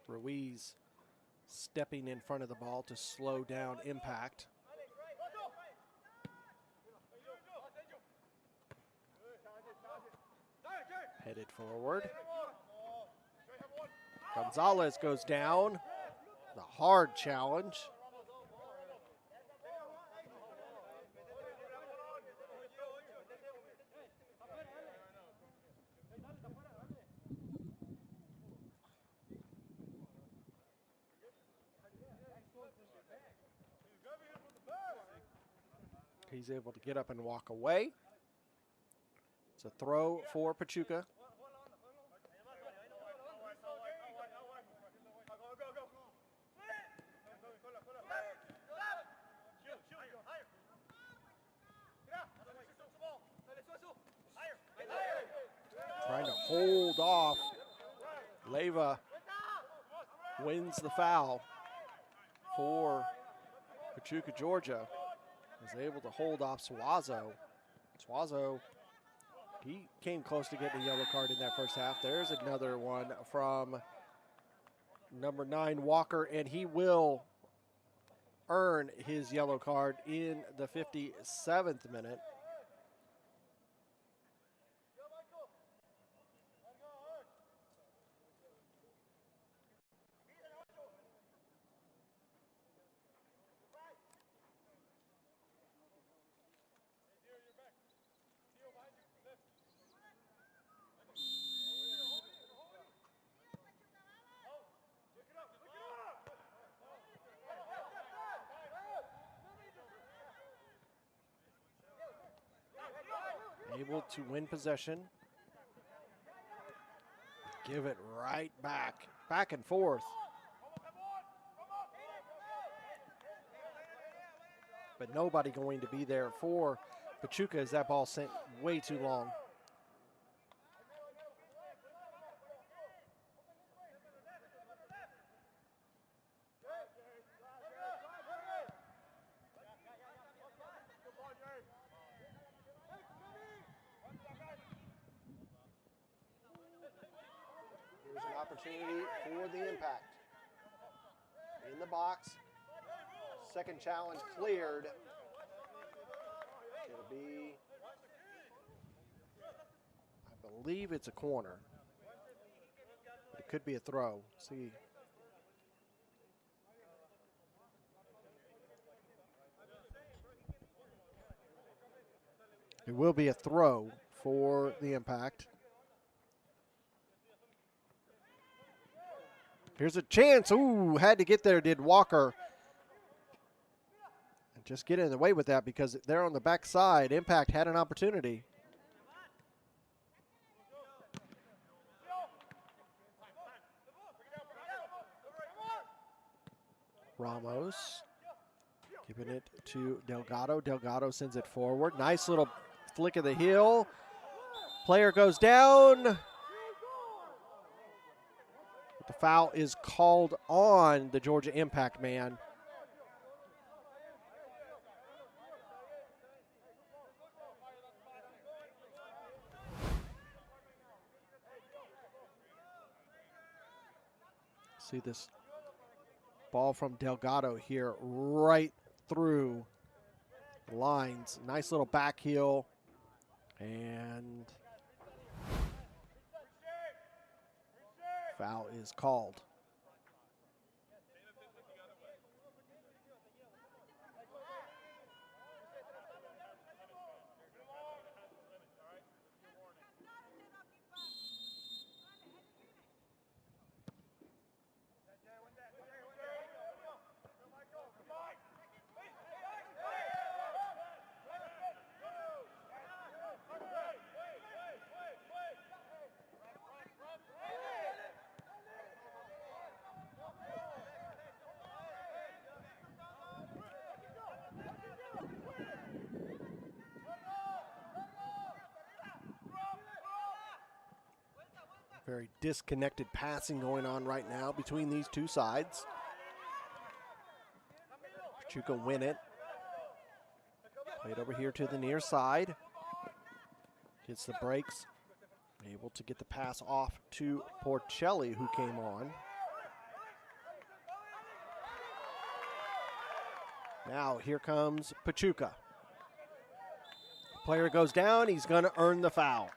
Ruiz stepping in front of the ball to slow down Impact. Headed forward. Gonzalez goes down. The hard challenge. He's able to get up and walk away. It's a throw for Pachuca. Trying to hold off. Leyva wins the foul for Pachuca, Georgia. Was able to hold off Suazo. Suazo, he came close to getting a yellow card in that first half. There's another one from number 9, Walker, and he will earn his yellow card in the 57th minute. Able to win possession. Give it right back and forth. But nobody going to be there for Pachuca as that ball sent way too long. Here's an opportunity for the Impact. In the box. Second challenge cleared. It'll be, I believe it's a corner. It could be a throw. See. It will be a throw for the Impact. Here's a chance. Ooh, had to get there, did Walker. And just get in the way with that because they're on the backside. Impact had an opportunity. Ramos giving it to Delgado. Delgado sends it forward. Nice little flick of the heel. Player goes down. But the foul is called on the Georgia Impact man. See this ball from Delgado here right through the lines. Nice little back heel. And foul is called. Very disconnected passing going on right now between these two sides. Pachuca win it. Played over here to the near side. Gets the breaks. Able to get the pass off to Porcelli, who came on. Now here comes Pachuca. Player goes down. He's going to earn the foul.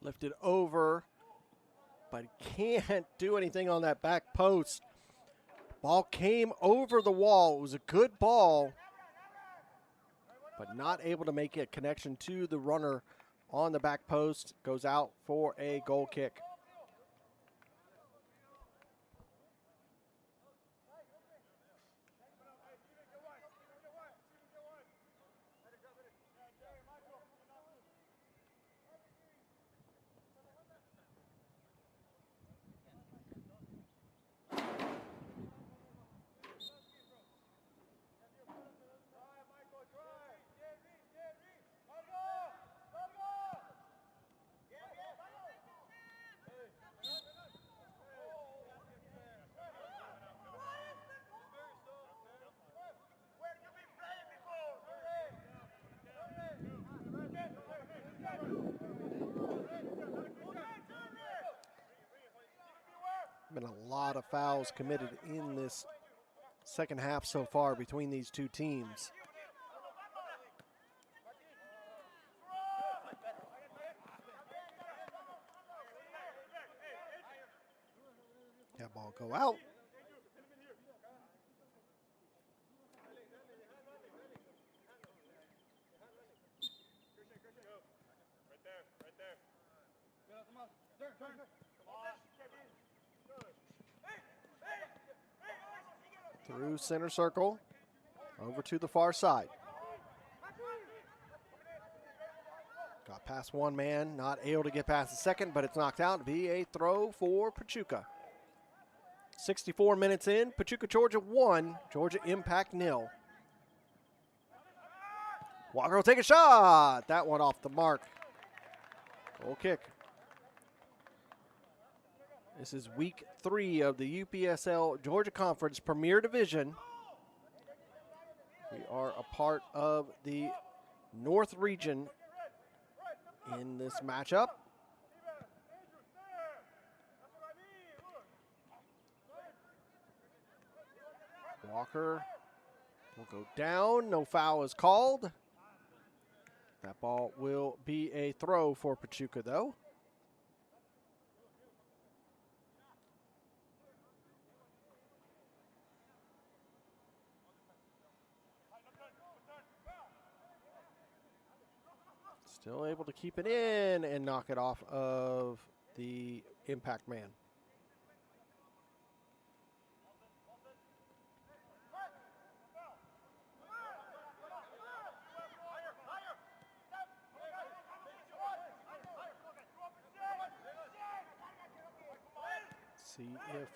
Lifted over, but can't do anything on that back post. Ball came over the wall. It was a good ball, but not able to make a connection to the runner on the back post. Goes out for a goal kick. Been a lot of fouls committed in this second half so far between these two teams. That ball go out. Through center circle, over to the far side. Got past one man, not able to get past the second, but it's knocked out to be a throw for Pachuca. 64 minutes in, Pachuca, Georgia 1, Georgia Impact 0. Walker will take a shot. That one off the mark. Goal kick. This is week 3 of the UPSL Georgia Conference Premier Division. We are a part of the North region in this matchup. Walker will go down. No foul is called. That ball will be a throw for Pachuca, though. Still able to keep it in and knock it off of the impact man. See if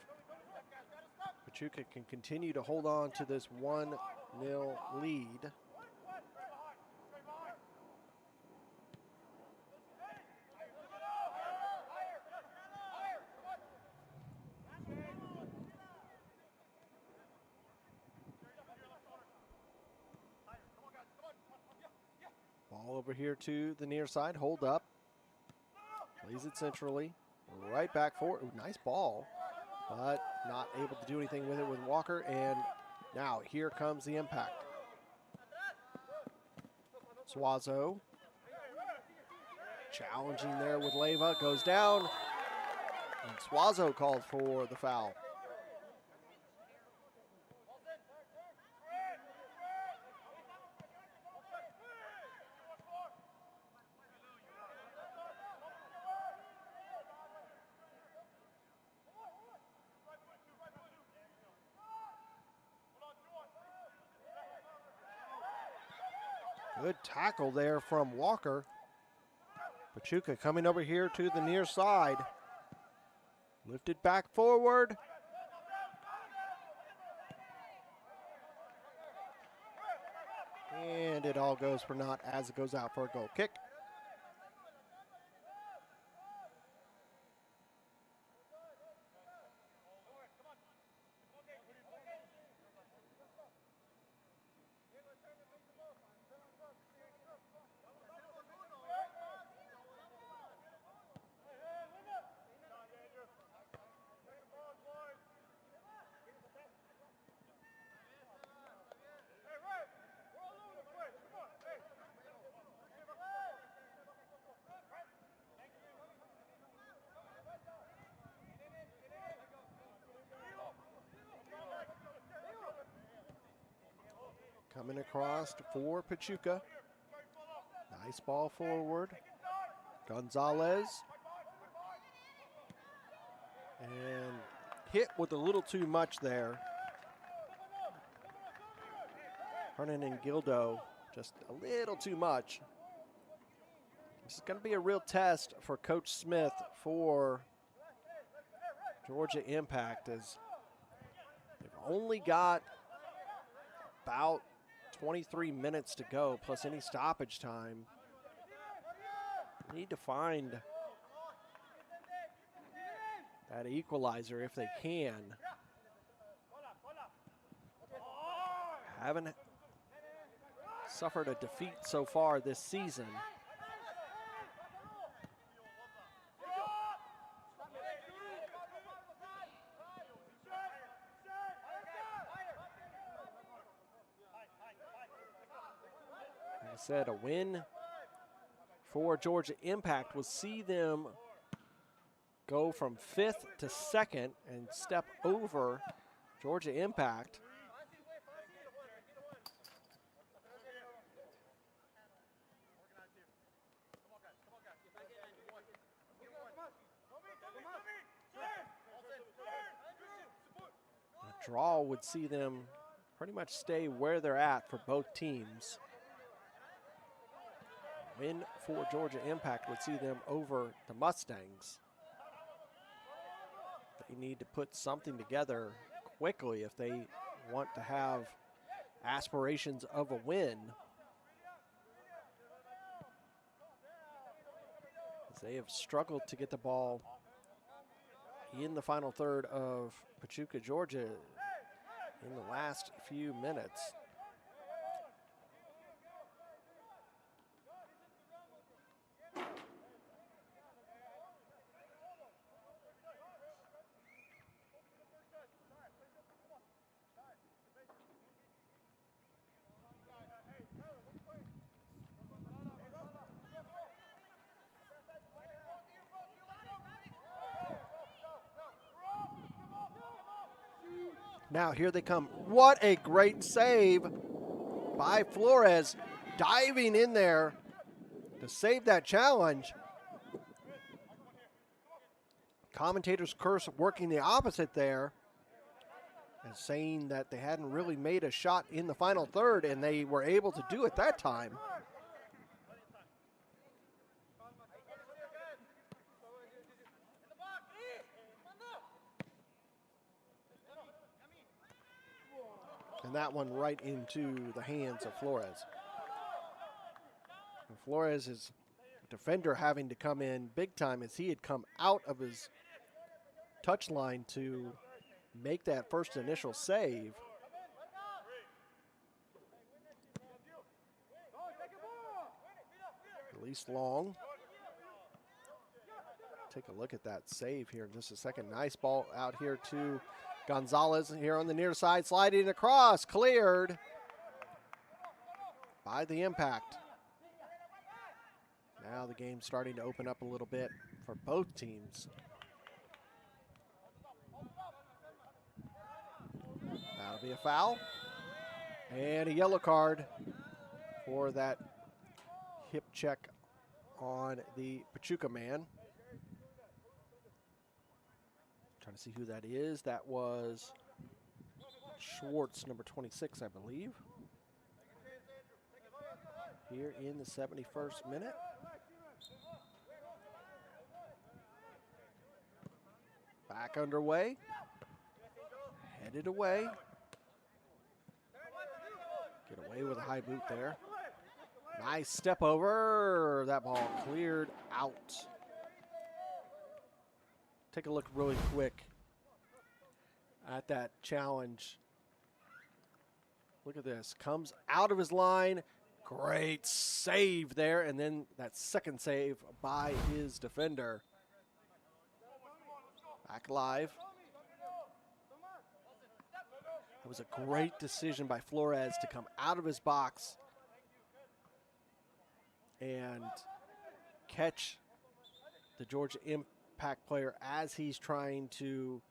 Pachuca can continue to hold on to this 1-0 lead. Ball over here to the near side, hold up. Plays it centrally. Right back for it. Nice ball, but not able to do anything with it with Walker. And now here comes the impact. Suazo challenging there with Leyva, goes down. And Suazo called for the foul. Good tackle there from Walker. Pachuca coming over here to the near side. Lifted back forward. And it all goes for naught as it goes out for a goal kick. Coming across for Pachuca. Nice ball forward. Gonzalez. And hit with a little too much there. Hernan and Gildo, just a little too much. This is going to be a real test for Coach Smith for Georgia Impact, as they've only got about 23 minutes to go, plus any stoppage time. Need to find that equalizer if they can. Haven't suffered a defeat so far this season. Like I said, a win for Georgia Impact will see them go from 5th to 2nd and step over Georgia Impact. A draw would see them pretty much stay where they're at for both teams. Win for Georgia Impact would see them over the Mustangs. They need to put something together quickly if they want to have aspirations of a win. As they have struggled to get the ball in the final third of Pachuca, Georgia in the last few minutes. Now here they come. What a great save by Flores, diving in there to save that challenge. Commentators curse working the opposite there and saying that they hadn't really made a shot in the final third, and they were able to do it that time. And that one right into the hands of Flores. And Flores is defender having to come in big time, as he had come out of his touch line to make that first initial save. Release long. Take a look at that save here in just a second. Nice ball out here to Gonzalez here on the near side, sliding across, cleared by the Impact. Now the game's starting to open up a little bit for both teams. That'll be a foul and a yellow card for that hip check on the Pachuca man. Trying to see who that is. That was Schwartz, number 26, I believe. Here in the 71st minute. Back underway. Headed away. Get away with a high boot there. Nice step over. That ball cleared out. Take a look really quick at that challenge. Look at this. Comes out of his line. Great save there. And then that second save by his defender. Back live. It was a great decision by Flores to come out of his box and catch the Georgia Impact player as he's trying to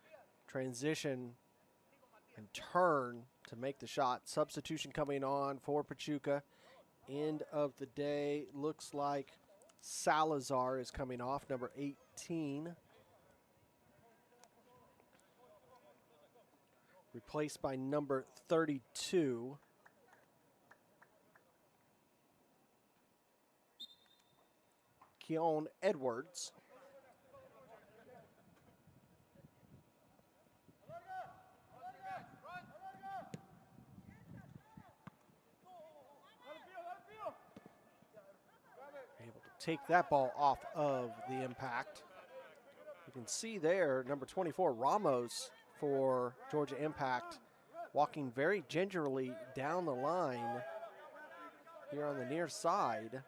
transition and turn to make the shot. Substitution coming on for Pachuca. End of the day, looks like Salazar is coming off, number 18. Replaced by number 32. Keon Edwards. Able to take that ball off of the impact. You can see there, number 24, Ramos, for Georgia Impact, walking very gingerly down the line here on the near side.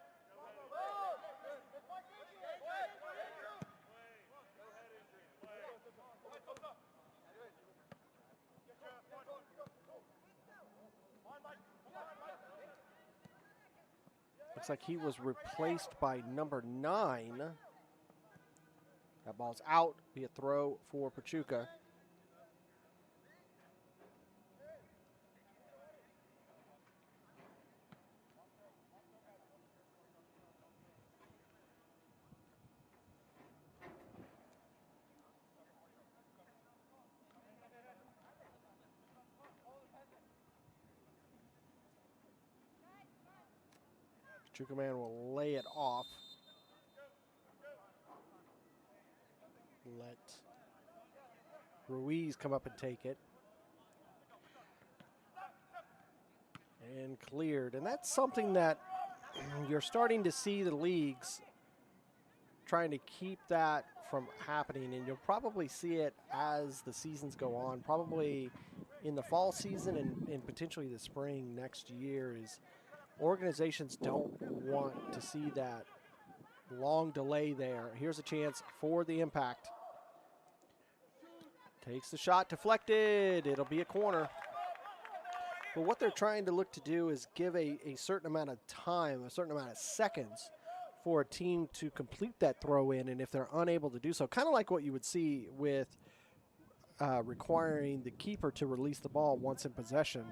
Looks like he was replaced by number 9. That ball's out, be a throw for Pachuca. Pachuca man will lay it off. Let Ruiz come up and take it. And cleared. And that's something that you're starting to see the leagues trying to keep that from happening. And you'll probably see it as the seasons go on, probably in the fall season and potentially the spring next year, is organizations don't want to see that long delay there. Here's a chance for the Impact. Takes the shot, deflected. It'll be a corner. But what they're trying to look to do is give a certain amount of time, a certain amount of seconds for a team to complete that throw in. And if they're unable to do so, kind of like what you would see with requiring the keeper to release the ball once in possession.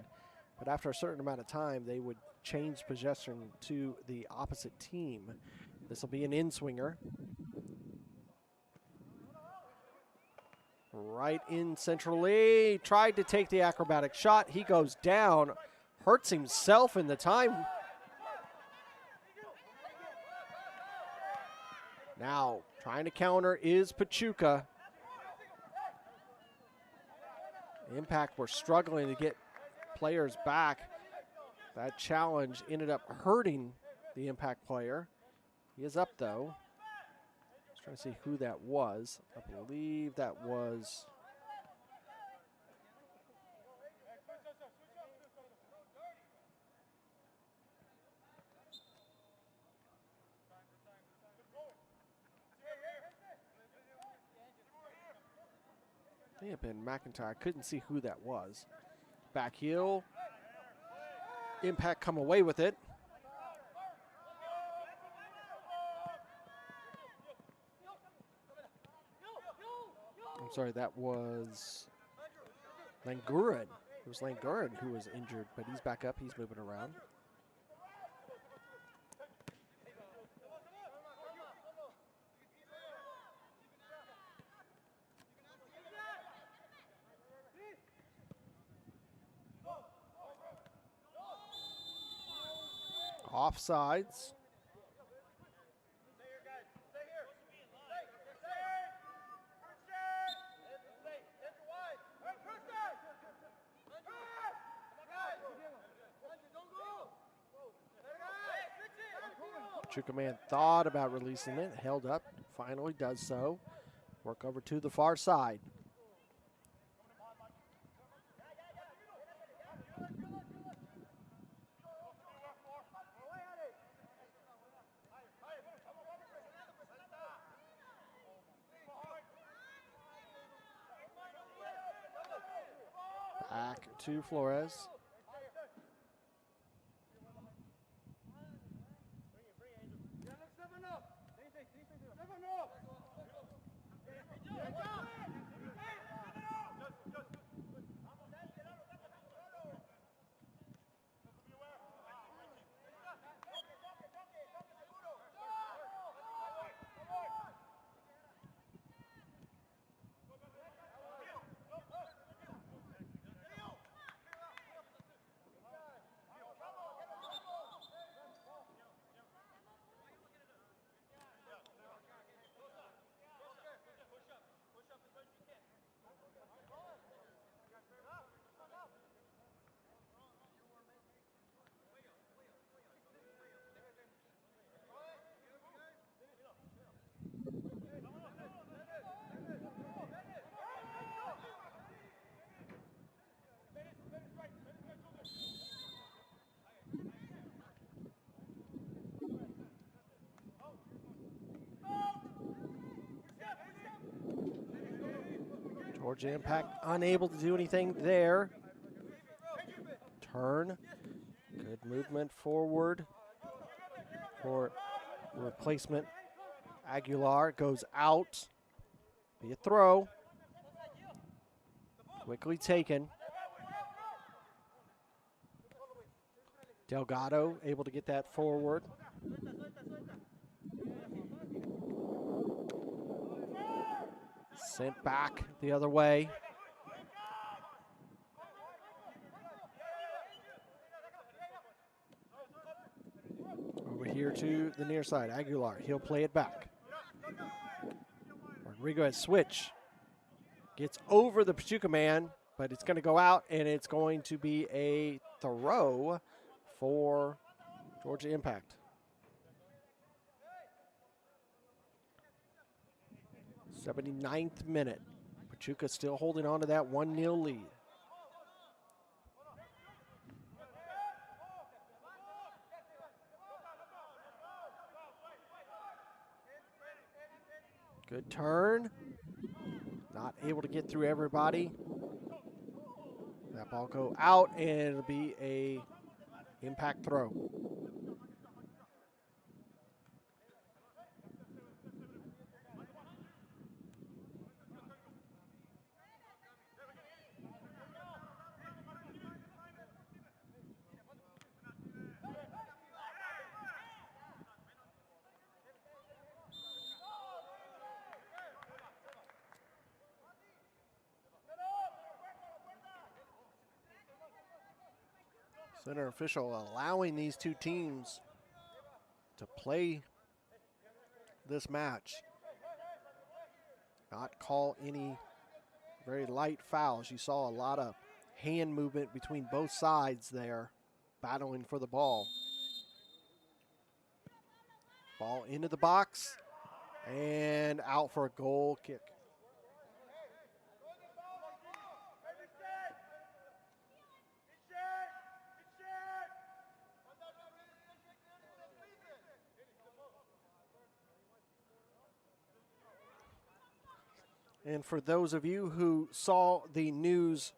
But after a certain amount of time, they would change possession to the opposite team. This will be an in-swinger. Right in centrally. Tried to take the acrobatic shot. He goes down. Hurts himself in the time. Now, trying to counter is Pachuca. Impact were struggling to get players back. That challenge ended up hurting the Impact player. He is up, though. Just trying to see who that was. I believe that was... may have been McIntyre. I couldn't see who that was. Back heel. Impact come away with it. I'm sorry, that was Languren. It was Languren who was injured, but he's back up. He's moving around. Offsides. Pachuca man thought about releasing it, held up, finally does so. Work over to the far side. Back to Flores. Georgia Impact unable to do anything there. Turn. Good movement forward for replacement. Aguilar goes out. Be a throw. Quickly taken. Delgado able to get that forward. Sent back the other way. Over here to the near side. Aguilar, he'll play it back. Rodrigo has switch. Gets over the Pachuca man, but it's going to go out, and it's going to be a throw for Georgia Impact. 79th minute. Pachuca still holding on to that 1-0 lead. Good turn. Not able to get through everybody. That ball go out, and it'll be a impact throw. Center official allowing these two teams to play this match. Not call any very light fouls. You saw a lot of hand movement between both sides there, battling for the ball. Ball into the box and out for a goal kick. And for those of you who saw the news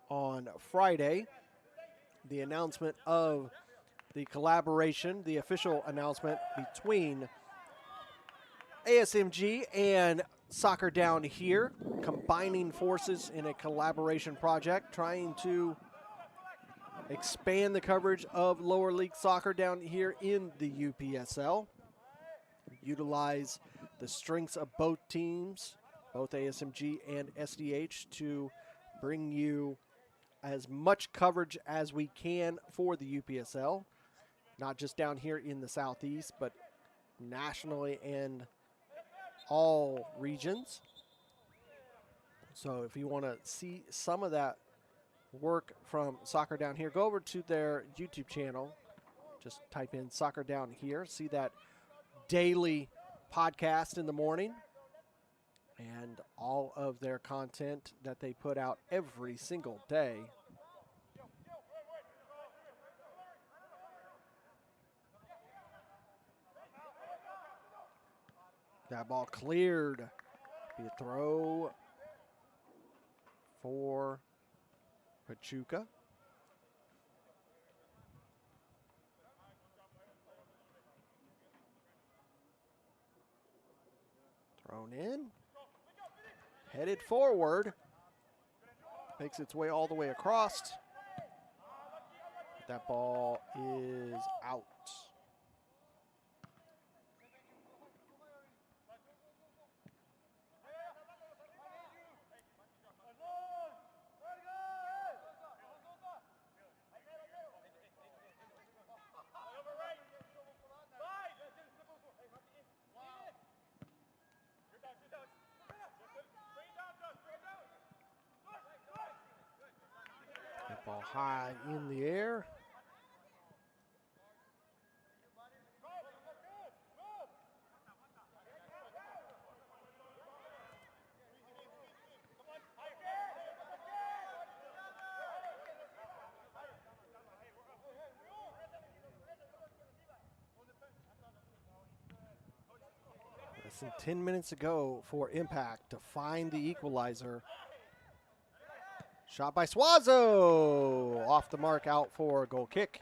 on Friday, the announcement of the collaboration, the official announcement between ASMG and Soccer Down Here, combining forces in a collaboration project, trying to expand the coverage of lower league soccer down here in the UPSL. Utilize the strengths of both teams, both ASMG and SDH, to bring you as much coverage as we can for the UPSL, not just down here in the Southeast, but nationally and all regions. So if you want to see some of that work from Soccer Down Here, go over to their YouTube channel. Just type in Soccer Down Here. See that daily podcast in the morning and all of their content that they put out every single day. That ball cleared. Be a throw for Pachuca. Thrown in. Headed forward. Makes its way all the way across. That ball is out. Ball high in the air. Less than 10 minutes to go for Impact to find the equalizer. Shot by Suazo. Off the mark, out for a goal kick.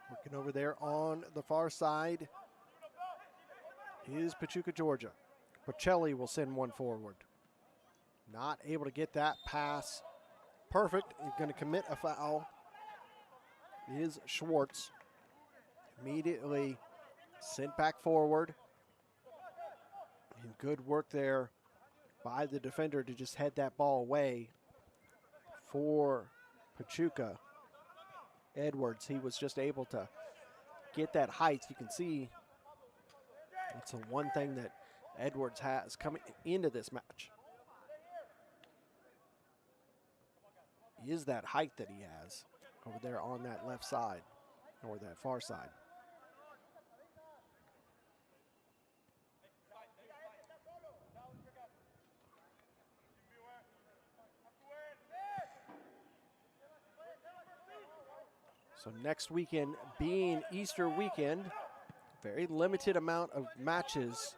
Working over there on the far side is Pachuca, Georgia. Pacelli will send one forward. Not able to get that pass perfect. He's going to commit a foul. Is Schwartz. Immediately sent back forward. And good work there by the defender to just head that ball away for Pachuca. Edwards, he was just able to get that height. You can see it's the one thing that Edwards has coming into this match. Is that height that he has over there on that left side or that far side. So next weekend being Easter weekend, very limited amount of matches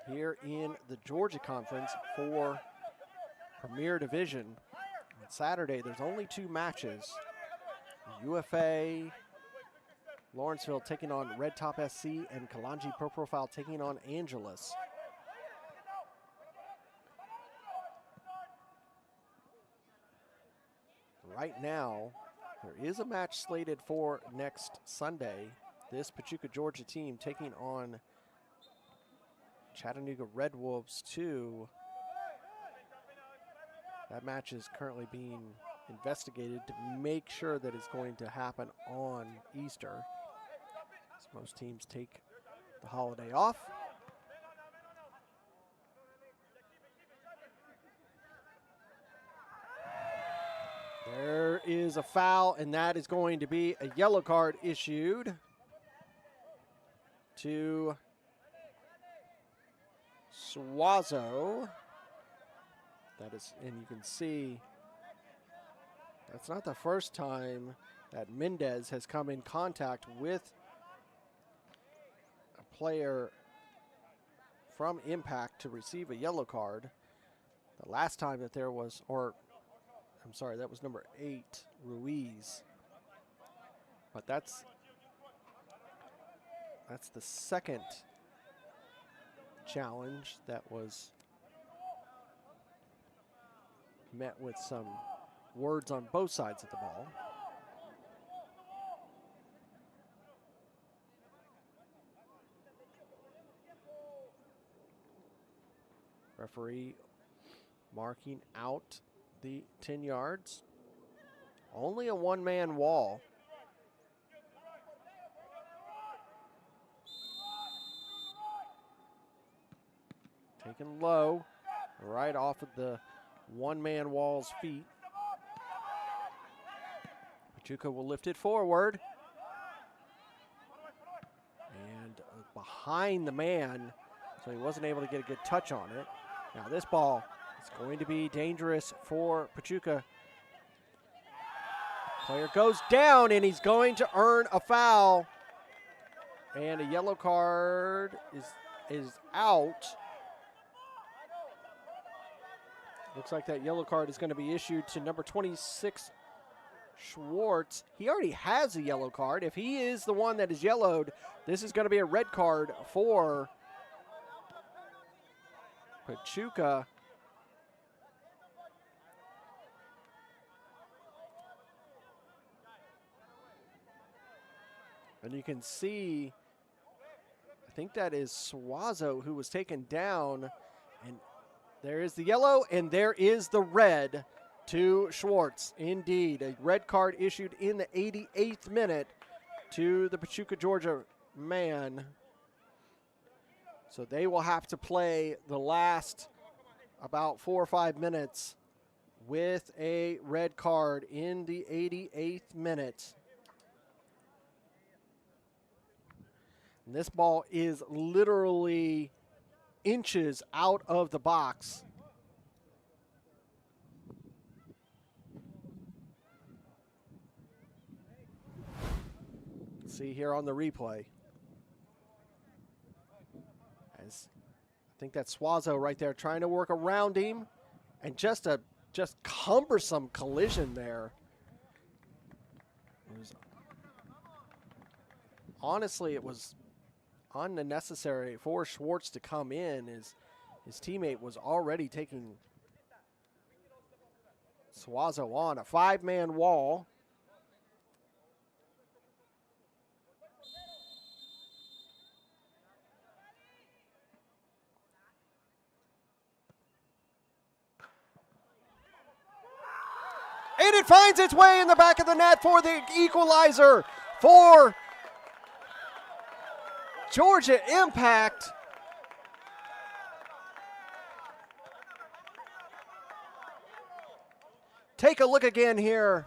here in the Georgia Conference for Premier Division. On Saturday, there's only 2 matches. UFA, Lawrenceville taking on Red Top SC, and Kalanji Pro Profile taking on Angeles. Right now, there is a match slated for next Sunday. This Pachuca, Georgia team taking on Chattanooga Red Wolves 2. That match is currently being investigated to make sure that it's going to happen on Easter, as most teams take the holiday off. There is a foul, and that is going to be a yellow card issued to Suazo. That is, and you can see that's not the first time that Mendez has come in contact with a player from Impact to receive a yellow card. The last time that there was, or I'm sorry, that was number 8, Ruiz. But that's the second challenge that was met with some words on both sides of the ball. Referee marking out the 10 yards. Only a one-man wall. Taken low, right off of the one-man wall's feet. Pachuca will lift it forward. And behind the man, so he wasn't able to get a good touch on it. Now this ball is going to be dangerous for Pachuca. Player goes down, and he's going to earn a foul. And a yellow card is out. Looks like that yellow card is going to be issued to number 26, Schwartz. He already has a yellow card. If he is the one that is yellowed, this is going to be a red card for Pachuca. And you can see, I think that is Suazo who was taken down. And there is the yellow, and there is the red. to Schwartz. Indeed, a red card issued in the 88th minute to the Pachuca, Georgia man. So they will have to play the last about 4 or 5 minutes with a red card in the 88th minute. And this ball is literally inches out of the box. See here on the replay. As I think that's Suazo right there trying to work around him, and just a cumbersome collision there. Honestly, it was unnecessary for Schwartz to come in. His teammate was already taking Suazo on. A 5-man wall. And it finds its way in the back of the net for the equalizer for Georgia Impact. Take a look again here.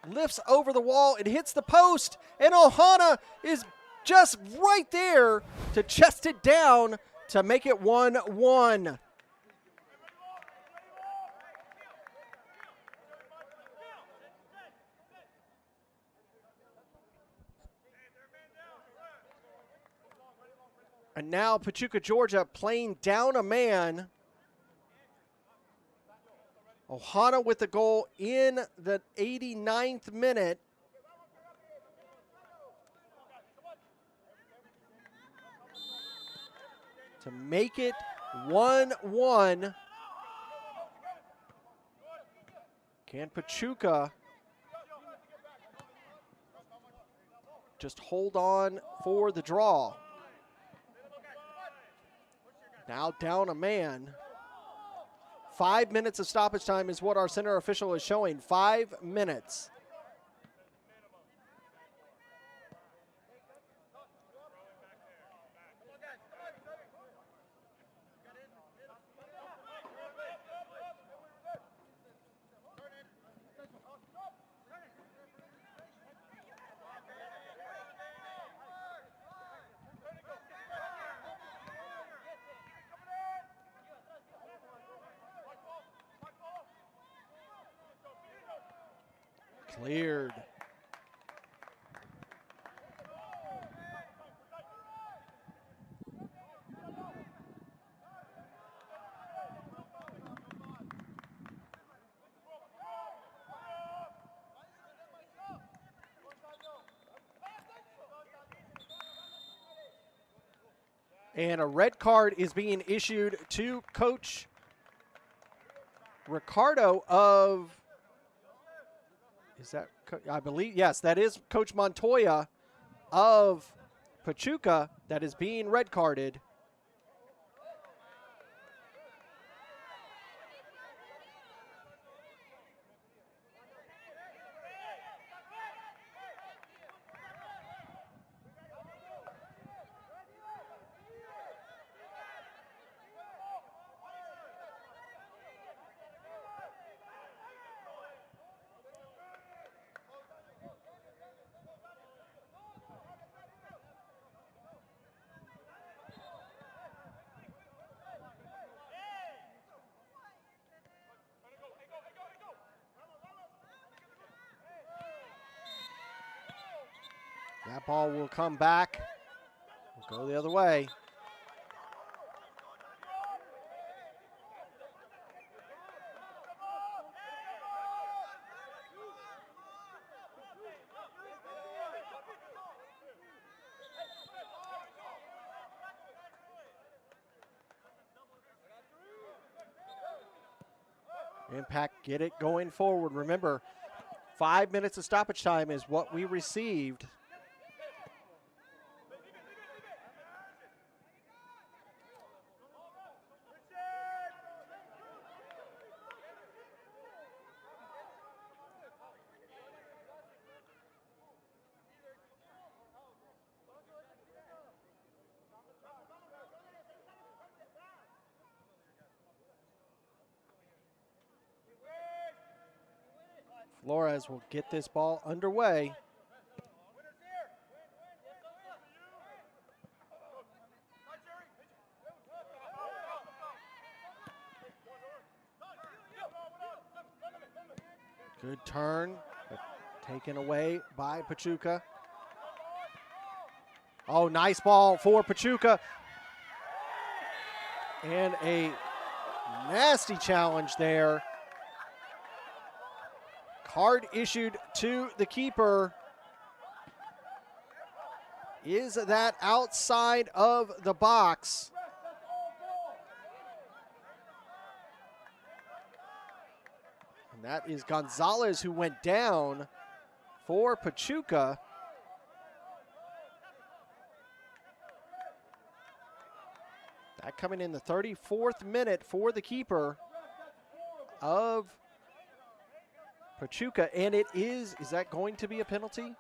Lifts over the wall, it hits the post, and Ohana is just right there to chest it down to make it 1-1. And now Pachuca, Georgia playing down a man. Ohana with the goal in the 89th minute. To make it 1-1. Can Pachuca just hold on for the draw? Now down a man. 5 minutes of stoppage time is what our center official is showing. 5 minutes. Cleared. And a red card is being issued to Coach Ricardo of, is that, I believe, yes, that is Coach Montoya of Pachuca that is being red carded. That ball will come back. We'll go the other way. Impact get it going forward. Remember, 5 minutes of stoppage time is what we received. Flores will get this ball underway. Good turn, but taken away by Pachuca. Oh, nice ball for Pachuca. And a nasty challenge there. Card issued to the keeper. Is that outside of the box? And that is Gonzalez who went down for Pachuca. That coming in the 34th minute for the keeper of Pachuca. And it is that going to be a penalty?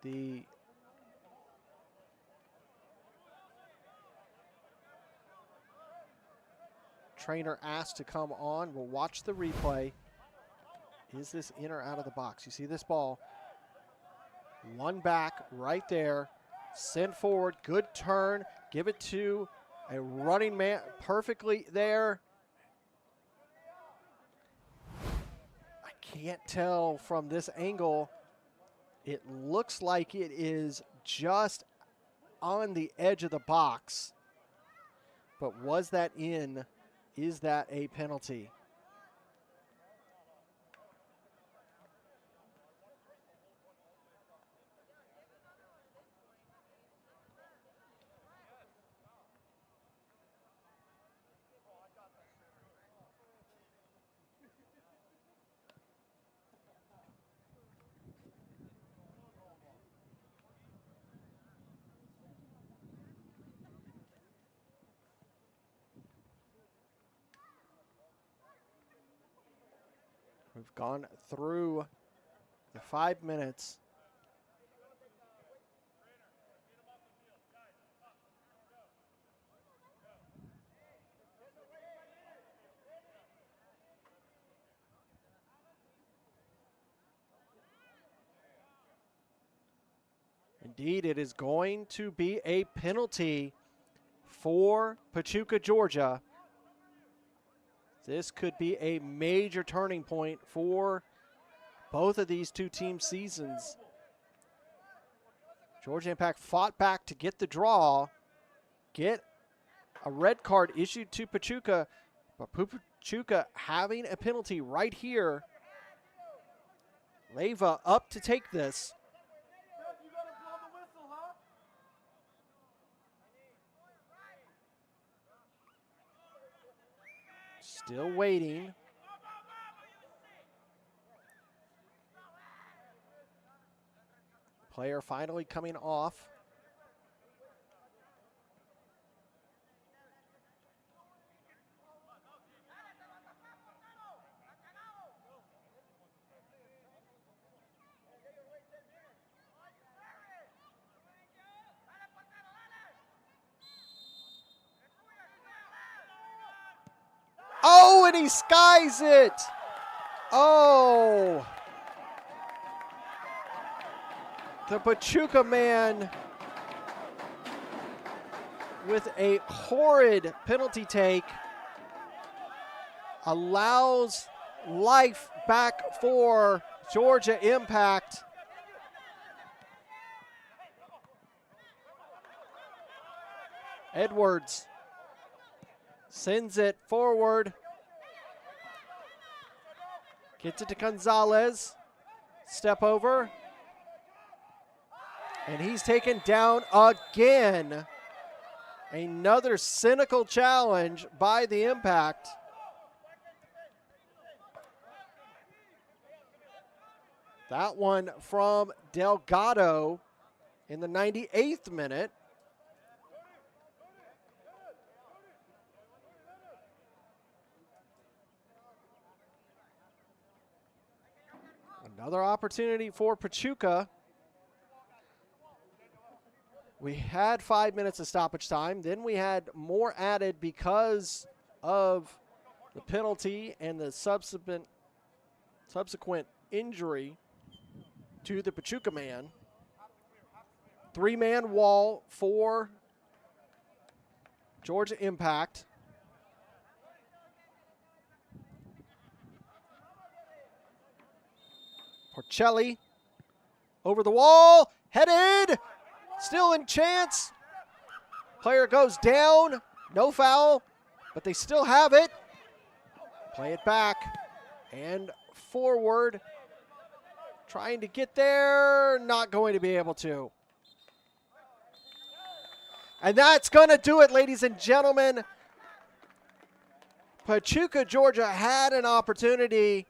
The trainer asked to come on. We'll watch the replay. Is this in or out of the box? You see this ball. One back right there. Send forward. Good turn. Give it to a running man. Perfectly there. I can't tell from this angle. It looks like it is just on the edge of the box. But was that in? Is that a penalty? We've gone through the 5 minutes. Indeed, it is going to be a penalty for Pachuca, Georgia. This could be a major turning point for both of these two team seasons. Georgia Impact fought back to get the draw, get a red card issued to Pachuca, but Pachuca having a penalty right here. Leyva up to take this. Still waiting. Player finally coming off. Oh, and he skies it. Oh. The Pachuca man with a horrid penalty take allows life back for Georgia Impact. Edwards sends it forward. Gets it to Gonzalez. Step over. And he's taken down again. Another cynical challenge by the Impact. That one from Delgado in the 98th minute. Another opportunity for Pachuca. We had 5 minutes of stoppage time. Then we had more added because of the penalty and the subsequent injury to the Pachuca man. 3-man wall for Georgia Impact. Porcelli over the wall, headed, still in chance. Player goes down, no foul, but they still have it. Play it back and forward. Trying to get there, not going to be able to. And that's going to do it, ladies and gentlemen. Pachuca, Georgia had an opportunity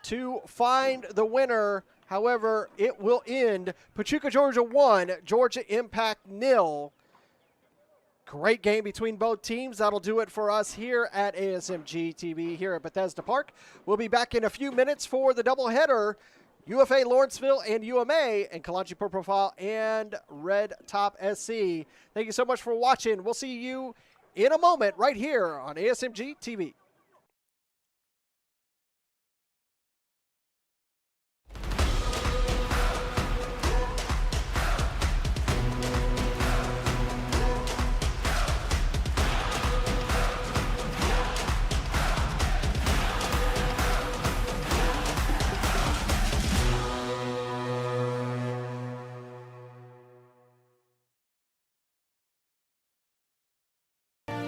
to find the winner. However, it will end Pachuca, Georgia 1, Georgia Impact 0. Great game between both teams. That'll do it for us here at ASMG TV here at Bethesda Park. We'll be back in a few minutes for the doubleheader. UFA Lawrenceville and UMA, and Kalanchi Pro Profile and Red Top SC. Thank you so much for watching. We'll see you in a moment right here on ASMG TV.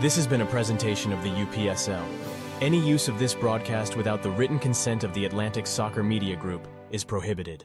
This has been a presentation of the UPSL. Any use of this broadcast without the written consent of the Atlantic Soccer Media Group is prohibited.